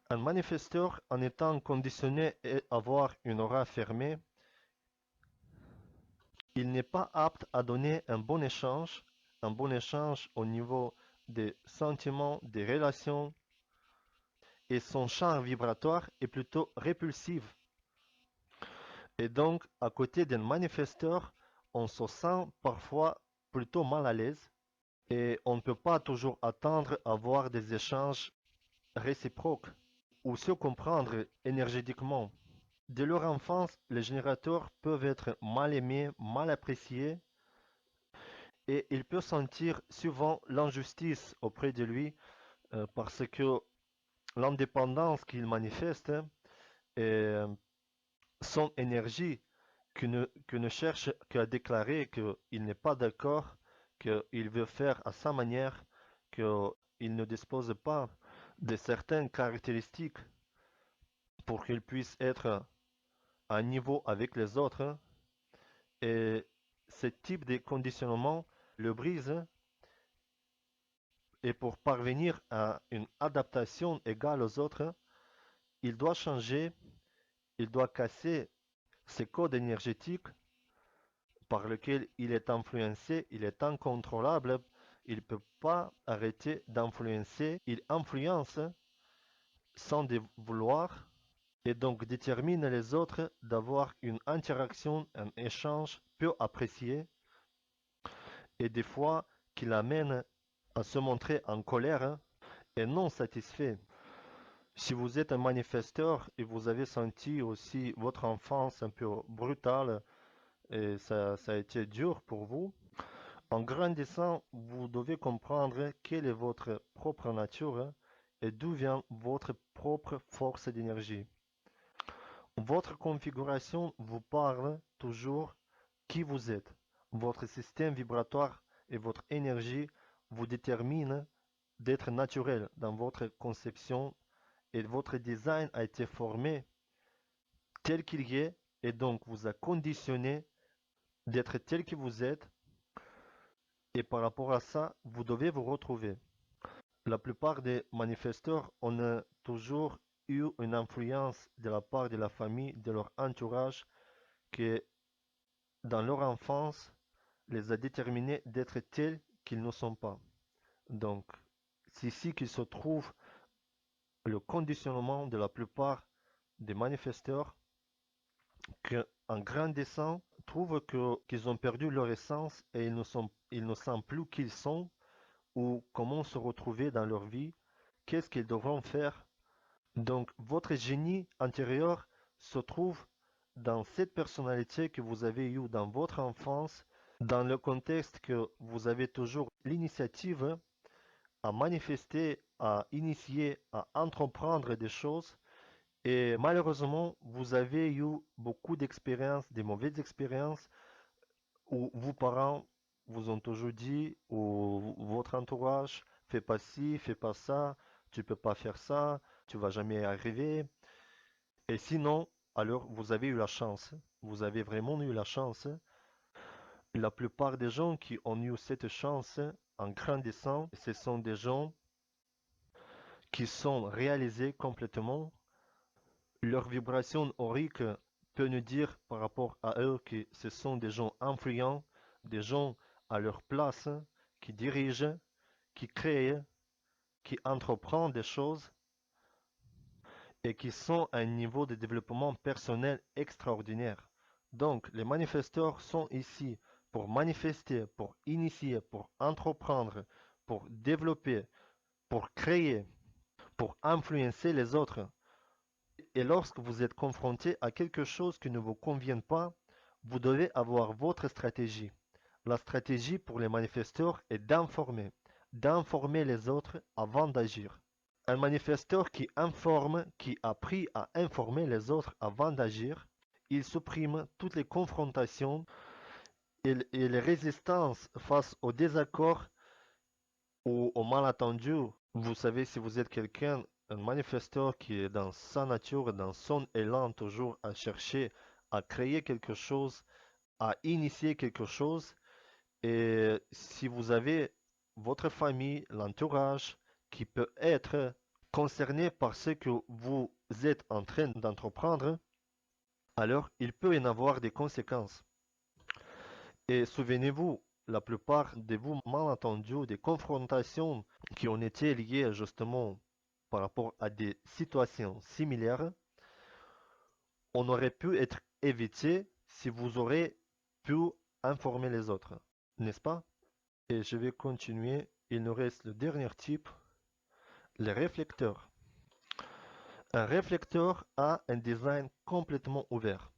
Un manifesteur, en étant conditionné à avoir une aura fermée, il n'est pas apte à donner un bon échange au niveau des sentiments, des relations, et son champ vibratoire est plutôt répulsif. Et donc, à côté d'un manifesteur, on se sent parfois plutôt mal à l'aise et on ne peut pas toujours attendre à avoir des échanges réciproques ou se comprendre énergétiquement. Dès leur enfance, les générateurs peuvent être mal aimés, mal appréciés et il peut sentir souvent l'injustice auprès de lui parce que l'indépendance qu'il manifeste et son énergie que ne cherche qu'à déclarer qu'il n'est pas d'accord, qu'il veut faire à sa manière, qu'il ne dispose pas de certaines caractéristiques pour qu'il puisse être à un niveau avec les autres. Et ce type de conditionnement le brise et pour parvenir à une adaptation égale aux autres, il doit changer, il doit casser ces codes énergétiques par lesquels il est influencé, il est incontrôlable, il ne peut pas arrêter d'influencer, il influence sans vouloir et donc détermine les autres d'avoir une interaction, un échange peu apprécié et des fois qui l'amène à se montrer en colère et non satisfait. Si vous êtes un manifesteur et vous avez senti aussi votre enfance un peu brutale et ça a été dur pour vous, en grandissant, vous devez comprendre quelle est votre propre nature et d'où vient votre propre force d'énergie. Votre configuration vous parle toujours qui vous êtes. Votre système vibratoire et votre énergie vous déterminent d'être naturel dans votre conception et votre design a été formé tel qu'il est et donc vous a conditionné d'être tel que vous êtes et par rapport à ça, vous devez vous retrouver. La plupart des manifesteurs ont toujours eu une influence de la part de la famille, de leur entourage, qui dans leur enfance les a déterminés d'être tels qu'ils ne sont pas. Donc, c'est ici qu'il se trouve le conditionnement de la plupart des manifesteurs qu'en grandissant, trouvent qu'ils ont perdu leur essence et ils ne savent plus qui ils sont ou comment se retrouver dans leur vie, qu'est-ce qu'ils devront faire. Donc, votre génie intérieur se trouve dans cette personnalité que vous avez eue dans votre enfance, dans le contexte que vous avez toujours l'initiative à manifester, à initier, à entreprendre des choses. Et malheureusement, vous avez eu beaucoup d'expériences, des mauvaises expériences, où vos parents vous ont toujours dit, ou votre entourage, fais pas ci, fais pas ça, tu peux pas faire ça, tu vas jamais y arriver. Et sinon, alors vous avez eu la chance, vous avez vraiment eu la chance. La plupart des gens qui ont eu cette chance en grandissant, ce sont des gens qui sont réalisés complètement. Leur vibration aurique peut nous dire par rapport à eux que ce sont des gens influents, des gens à leur place, qui dirigent, qui créent, qui entreprennent des choses et qui sont à un niveau de développement personnel extraordinaire. Donc, les manifesteurs sont ici pour manifester, pour initier, pour entreprendre, pour développer, pour créer, pour influencer les autres. Et lorsque vous êtes confronté à quelque chose qui ne vous convient pas, vous devez avoir votre stratégie. La stratégie pour les manifesteurs est d'informer les autres avant d'agir. Un manifesteur qui informe, qui a appris à informer les autres avant d'agir, il supprime toutes les confrontations et les résistances face au désaccord ou au malentendu. Vous savez, si vous êtes quelqu'un, un manifesteur qui est dans sa nature, dans son élan, toujours à chercher à créer quelque chose, à initier quelque chose, et si vous avez votre famille, l'entourage, qui peut être concerné par ce que vous êtes en train d'entreprendre, alors il peut y en avoir des conséquences. Et souvenez-vous, la plupart de vos malentendus, des confrontations qui ont été liées justement par rapport à des situations similaires, on aurait pu être évité si vous aurez pu informer les autres, n'est-ce pas? Et je vais continuer. Il nous reste le dernier type, les réflecteurs. Un réflecteur a un design complètement ouvert.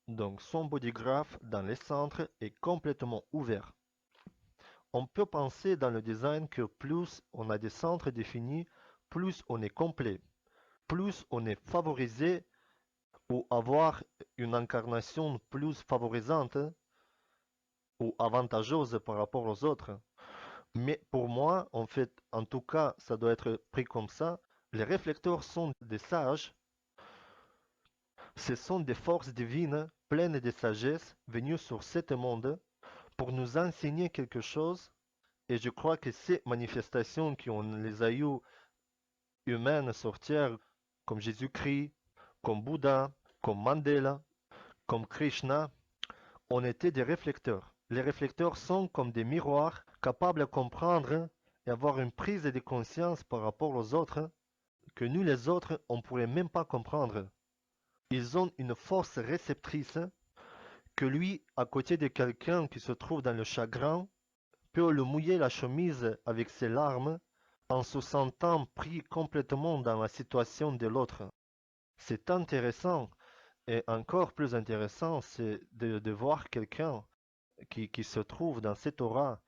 Donc son body graph dans les centres est complètement ouvert. On peut penser dans le design que plus on a des centres définis, plus on est complet, plus on est favorisé ou avoir une incarnation plus favorisante ou avantageuse par rapport aux autres. Mais pour moi, en fait, en tout cas, ça doit être pris comme ça. Les réflecteurs sont des sages, ce sont des forces divines pleines de sagesse venues sur ce monde pour nous enseigner quelque chose. Et je crois que ces manifestations qui ont les ayus humaines sur Terre, comme Jésus-Christ, comme Bouddha, comme Mandela, comme Krishna, on était des réflecteurs. Les réflecteurs sont comme des miroirs capables de comprendre et avoir une prise de conscience par rapport aux autres que nous les autres, on ne pourrait même pas comprendre. Ils ont une force réceptrice que lui, à côté de quelqu'un qui se trouve dans le chagrin, peut le mouiller la chemise avec ses larmes en se sentant pris complètement dans la situation de l'autre. C'est intéressant et encore plus intéressant, c'est de voir quelqu'un qui se trouve dans cette aura,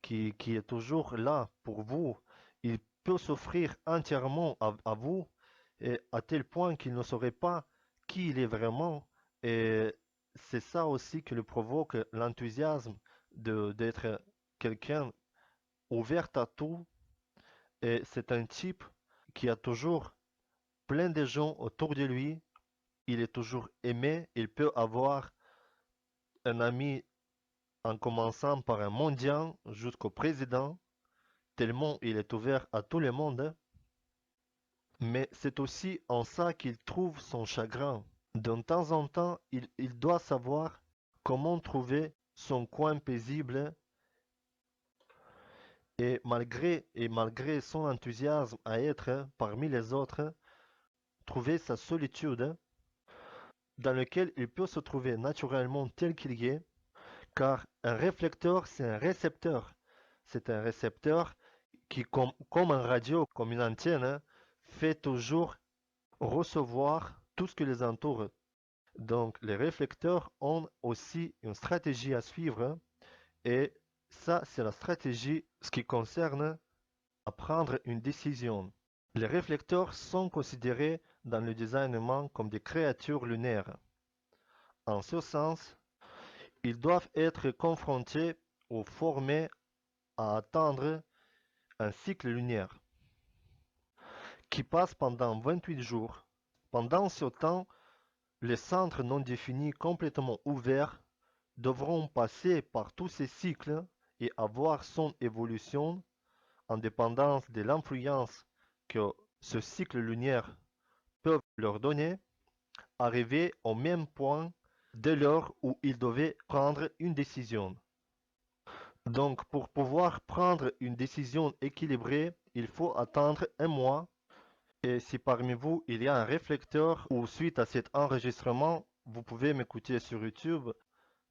qui est toujours là pour vous. Il peut s'offrir entièrement à vous et à tel point qu'il ne saurait pas qui il est vraiment. Et c'est ça aussi qui le provoque l'enthousiasme d'être quelqu'un ouvert à tout. Et c'est un type qui a toujours plein de gens autour de lui. Il est toujours aimé. Il peut avoir un ami en commençant par un mendiant jusqu'au président, tellement il est ouvert à tout le monde. Mais c'est aussi en ça qu'il trouve son chagrin. De temps en temps, il doit savoir comment trouver son coin paisible et malgré son enthousiasme à être parmi les autres, trouver sa solitude dans laquelle il peut se trouver naturellement tel qu'il est, car un réflecteur, c'est un récepteur. C'est un récepteur qui, comme un radio, comme une antenne, hein, fait toujours recevoir tout ce qui les entoure. Donc, les réflecteurs ont aussi une stratégie à suivre, hein, et ça, c'est la stratégie ce qui concerne à prendre une décision. Les réflecteurs sont considérés dans le designement comme des créatures lunaires. En ce sens, ils doivent être confrontés ou formés à attendre un cycle lunaire qui passe pendant 28 jours. Pendant ce temps, les centres non définis complètement ouverts devront passer par tous ces cycles et avoir son évolution en dépendance de l'influence que ce cycle lunaire peut leur donner, arriver au même point dès lors où ils devaient prendre une décision. Donc, pour pouvoir prendre une décision équilibrée, il faut attendre un mois. Et si parmi vous, il y a un réflecteur ou suite à cet enregistrement, vous pouvez m'écouter sur YouTube.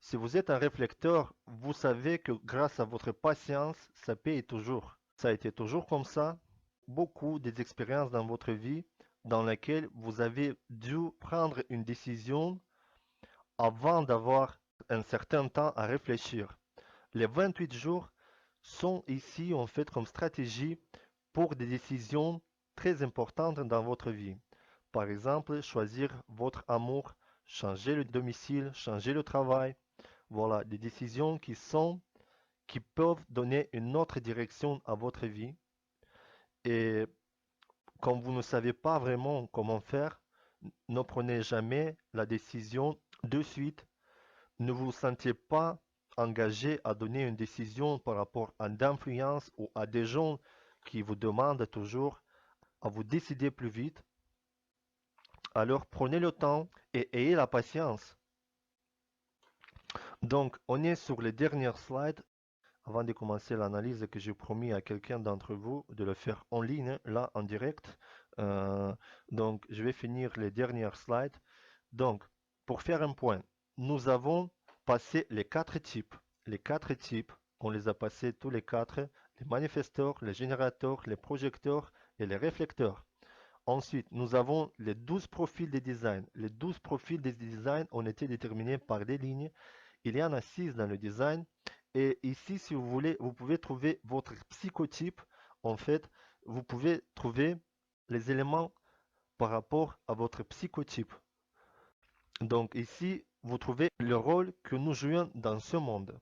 Si vous êtes un réflecteur, vous savez que grâce à votre patience, ça paye toujours. Ça a été toujours comme ça. Beaucoup des expériences dans votre vie dans lesquelles vous avez dû prendre une décision avant d'avoir un certain temps à réfléchir. Les 28 jours sont ici en fait comme stratégie pour des décisions très importantes dans votre vie. Par exemple, choisir votre amour, changer le domicile, changer le travail. Voilà, des décisions qui peuvent donner une autre direction à votre vie. Et quand vous ne savez pas vraiment comment faire, ne prenez jamais la décision de suite. Ne vous sentez pas engagé à donner une décision par rapport à d'influence ou à des gens qui vous demandent toujours à vous décider plus vite. Alors prenez le temps et ayez la patience. Donc, on est sur les dernières slides. Avant de commencer l'analyse que j'ai promis à quelqu'un d'entre vous de le faire en ligne, là, en direct. Euh, donc, je vais finir les dernières slides. Donc, pour faire un point, nous avons passé les quatre types. Les quatre types, on les a passés tous les quatre, les manifesteurs, les générateurs, les projecteurs et les réflecteurs. Ensuite, nous avons les 12 profils de design. Les 12 profils de design ont été déterminés par des lignes. Il y en a 6 dans le design. Et ici, si vous voulez, vous pouvez trouver votre psychotype. En fait, vous pouvez trouver les éléments par rapport à votre psychotype. Donc ici, vous trouvez le rôle que nous jouons dans ce monde.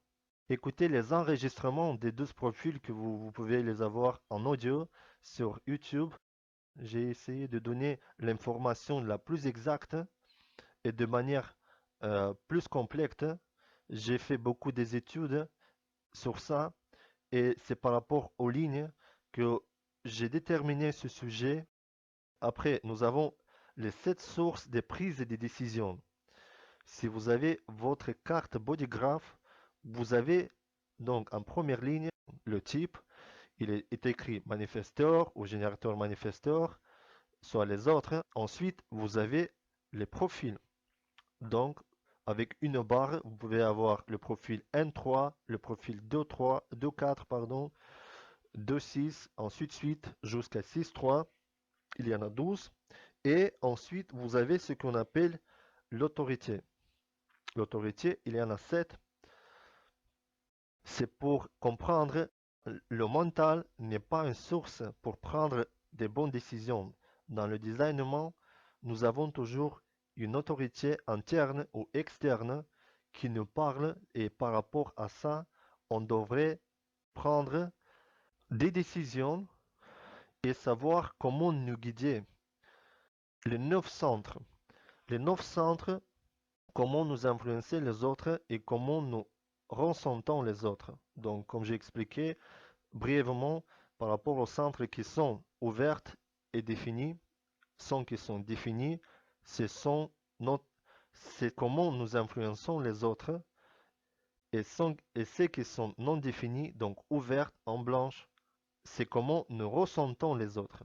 Écoutez les enregistrements des 12 profils que vous pouvez les avoir en audio sur YouTube. J'ai essayé de donner l'information la plus exacte et de manière plus complète. J'ai fait beaucoup des études sur ça et c'est par rapport aux lignes que j'ai déterminé ce sujet. Après, nous avons les 7 sources des prises et des décisions. Si vous avez votre carte Bodygraph, vous avez donc en première ligne le type, est écrit manifesteur ou générateur manifesteur, soit les autres. Ensuite, vous avez les profils. Donc, avec une barre, vous pouvez avoir le profil N3, le profil 2.3, 2.4, pardon, 2.6, ensuite suite jusqu'à 6.3. Il y en a 12. Et ensuite, vous avez ce qu'on appelle l'autorité. L'autorité, il y en a 7. C'est pour comprendre le mental n'est pas une source pour prendre des bonnes décisions. Dans le designement, nous avons toujours une autorité interne ou externe qui nous parle et par rapport à ça, on devrait prendre des décisions et savoir comment nous guider. Les 9 centres. Les 9 centres, comment nous influencer les autres et comment nous ressentons les autres. Donc, comme j'ai expliqué brièvement, par rapport aux centres qui sont ouverts et définis, qui sont définis, ce sont c'est comment nous influençons les autres et ceux qui sont non définis, donc ouverts en blanche, c'est comment nous ressentons les autres.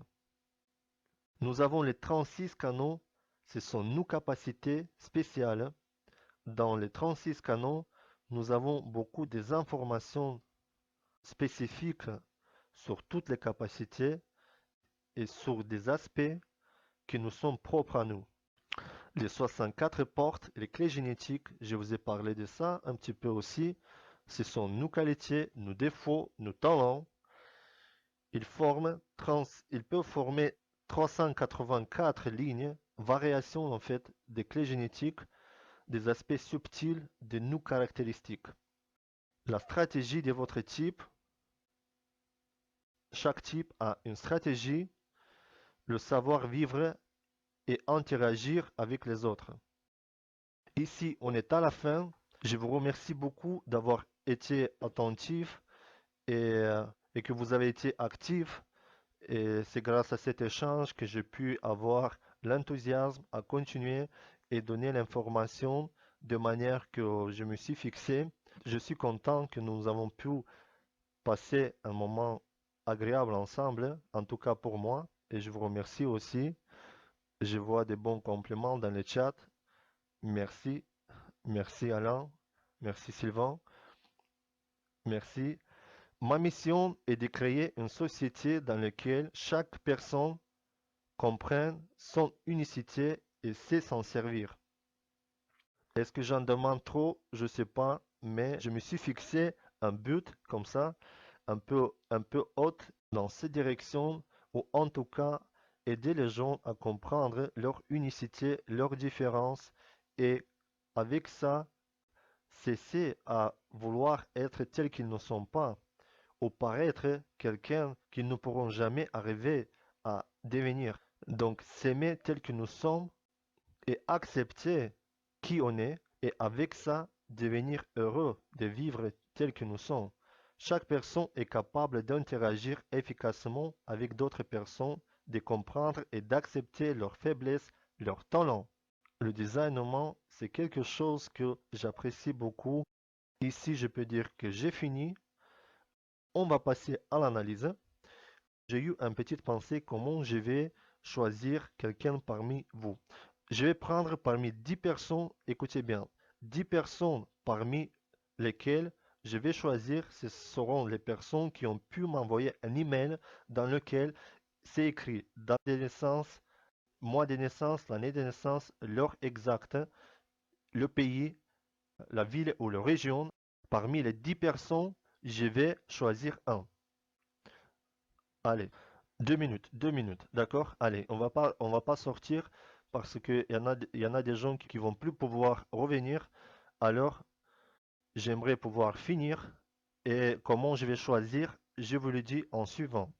Nous avons les 36 canaux, ce sont nos capacités spéciales. Dans les 36 canaux, nous avons beaucoup des informations spécifiques sur toutes les capacités et sur des aspects qui nous sont propres à nous. Les 64 portes, les clés génétiques, je vous ai parlé de ça un petit peu aussi. Ce sont nos qualités, nos défauts, nos talents. Ils peuvent former 384 lignes, variations en fait des clés génétiques, des aspects subtils de nos caractéristiques. La stratégie de votre type, chaque type a une stratégie, le savoir-vivre et interagir avec les autres. Ici, on est à la fin. Je vous remercie beaucoup d'avoir été attentif et que vous avez été actif. Et c'est grâce à cet échange que j'ai pu avoir l'enthousiasme à continuer et donner l'information de manière que je me suis fixé. Je suis content que nous avons pu passer un moment agréable ensemble, en tout cas pour moi. Et je vous remercie aussi. Je vois des bons compliments dans le chat. Merci. Merci Alain. Merci Sylvain. Merci. Ma mission est de créer une société dans laquelle chaque personne comprenne son unicité et sait s'en servir. Est-ce que j'en demande trop? Je ne sais pas, mais je me suis fixé un but comme ça, un peu haute dans cette direction, ou en tout cas aider les gens à comprendre leur unicité, leur différence, et avec ça, cesser à vouloir être tels qu'ils ne sont pas, ou paraître quelqu'un qu'ils ne pourront jamais arriver à devenir. Donc s'aimer tel que nous sommes et accepter qui on est et avec ça devenir heureux de vivre tel que nous sommes. Chaque personne est capable d'interagir efficacement avec d'autres personnes, de comprendre et d'accepter leurs faiblesses, leurs talents. Le designement, c'est quelque chose que j'apprécie beaucoup. Ici, je peux dire que j'ai fini. On va passer à l'analyse. J'ai eu une petite pensée comment je vais choisir quelqu'un parmi vous. Je vais prendre parmi 10 personnes, écoutez bien, 10 personnes parmi lesquelles je vais choisir, ce seront les personnes qui ont pu m'envoyer un email dans lequel c'est écrit date de naissance, mois de naissance, l'année de naissance, l'heure exacte, le pays, la ville ou la région. Parmi les 10 personnes, je vais choisir un. Allez, 2 minutes, 2 minutes, d'accord? Allez, on va pas sortir parce il y en a des gens qui vont plus pouvoir revenir. Alors, j'aimerais pouvoir finir. Et comment je vais choisir? Je vous le dis en suivant.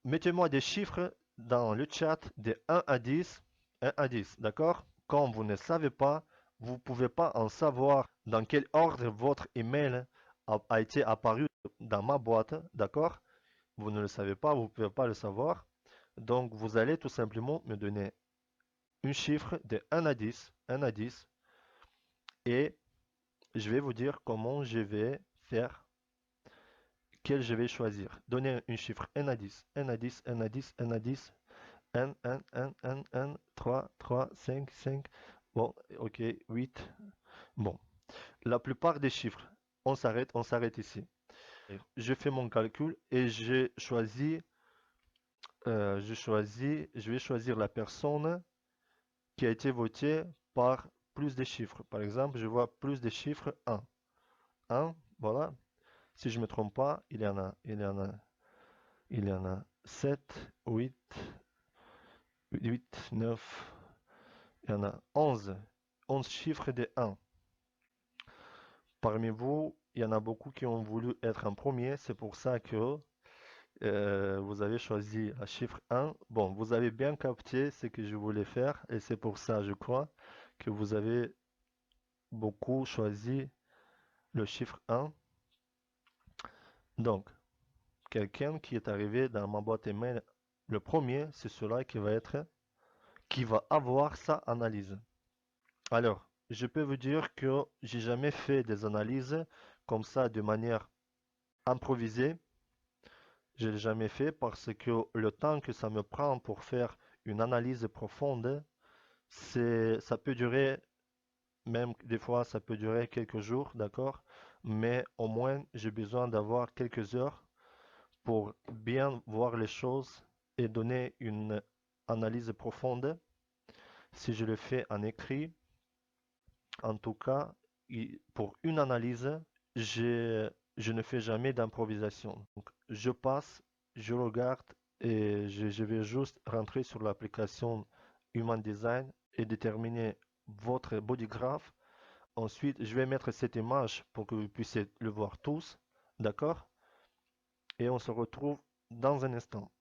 Mettez-moi des chiffres dans le chat de 1 à 10. 1 à 10, d'accord? Quand vous ne savez pas, vous ne pouvez pas en savoir dans quel ordre votre email a été apparu dans ma boîte, d'accord? Vous ne le savez pas, vous ne pouvez pas le savoir. Donc, vous allez tout simplement me donner un chiffre de 1 à 10, 1 à 10. et je vais vous dire comment je vais faire, quel je vais choisir. Donner un chiffre n à 10, n à 10, n à 10, n à 10, n, 3, 3, 5, 5, bon, ok, 8, bon. La plupart des chiffres, on s'arrête ici. Je fais mon calcul et je vais choisir la personne qui a été votée par plus de chiffres. Par exemple, je vois plus de chiffres 1. 1, voilà. Si je ne me trompe pas, il y en a 7, 8, 8, 9, il y en a 11. 11 chiffres de 1. Parmi vous, il y en a beaucoup qui ont voulu être en premier. C'est pour ça que vous avez choisi le chiffre 1. Bon, vous avez bien capté ce que je voulais faire et c'est pour ça, je crois, que vous avez beaucoup choisi le chiffre 1. Donc, quelqu'un qui est arrivé dans ma boîte email, le premier, c'est celui qui va avoir sa analyse. Alors, je peux vous dire que j'ai jamais fait des analyses comme ça de manière improvisée. Je l'ai jamais fait parce que le temps que ça me prend pour faire une analyse profonde, ça peut durer, même des fois ça peut durer quelques jours, d'accord? Mais au moins j'ai besoin d'avoir quelques heures pour bien voir les choses et donner une analyse profonde. Si je le fais en écrit, en tout cas, pour une analyse, je ne fais jamais d'improvisation. Donc, je passe, je regarde et je vais juste rentrer sur l'application Human Design et déterminer votre body graph. Ensuite, je vais mettre cette image pour que vous puissiez le voir tous. D'accord? Et on se retrouve dans un instant.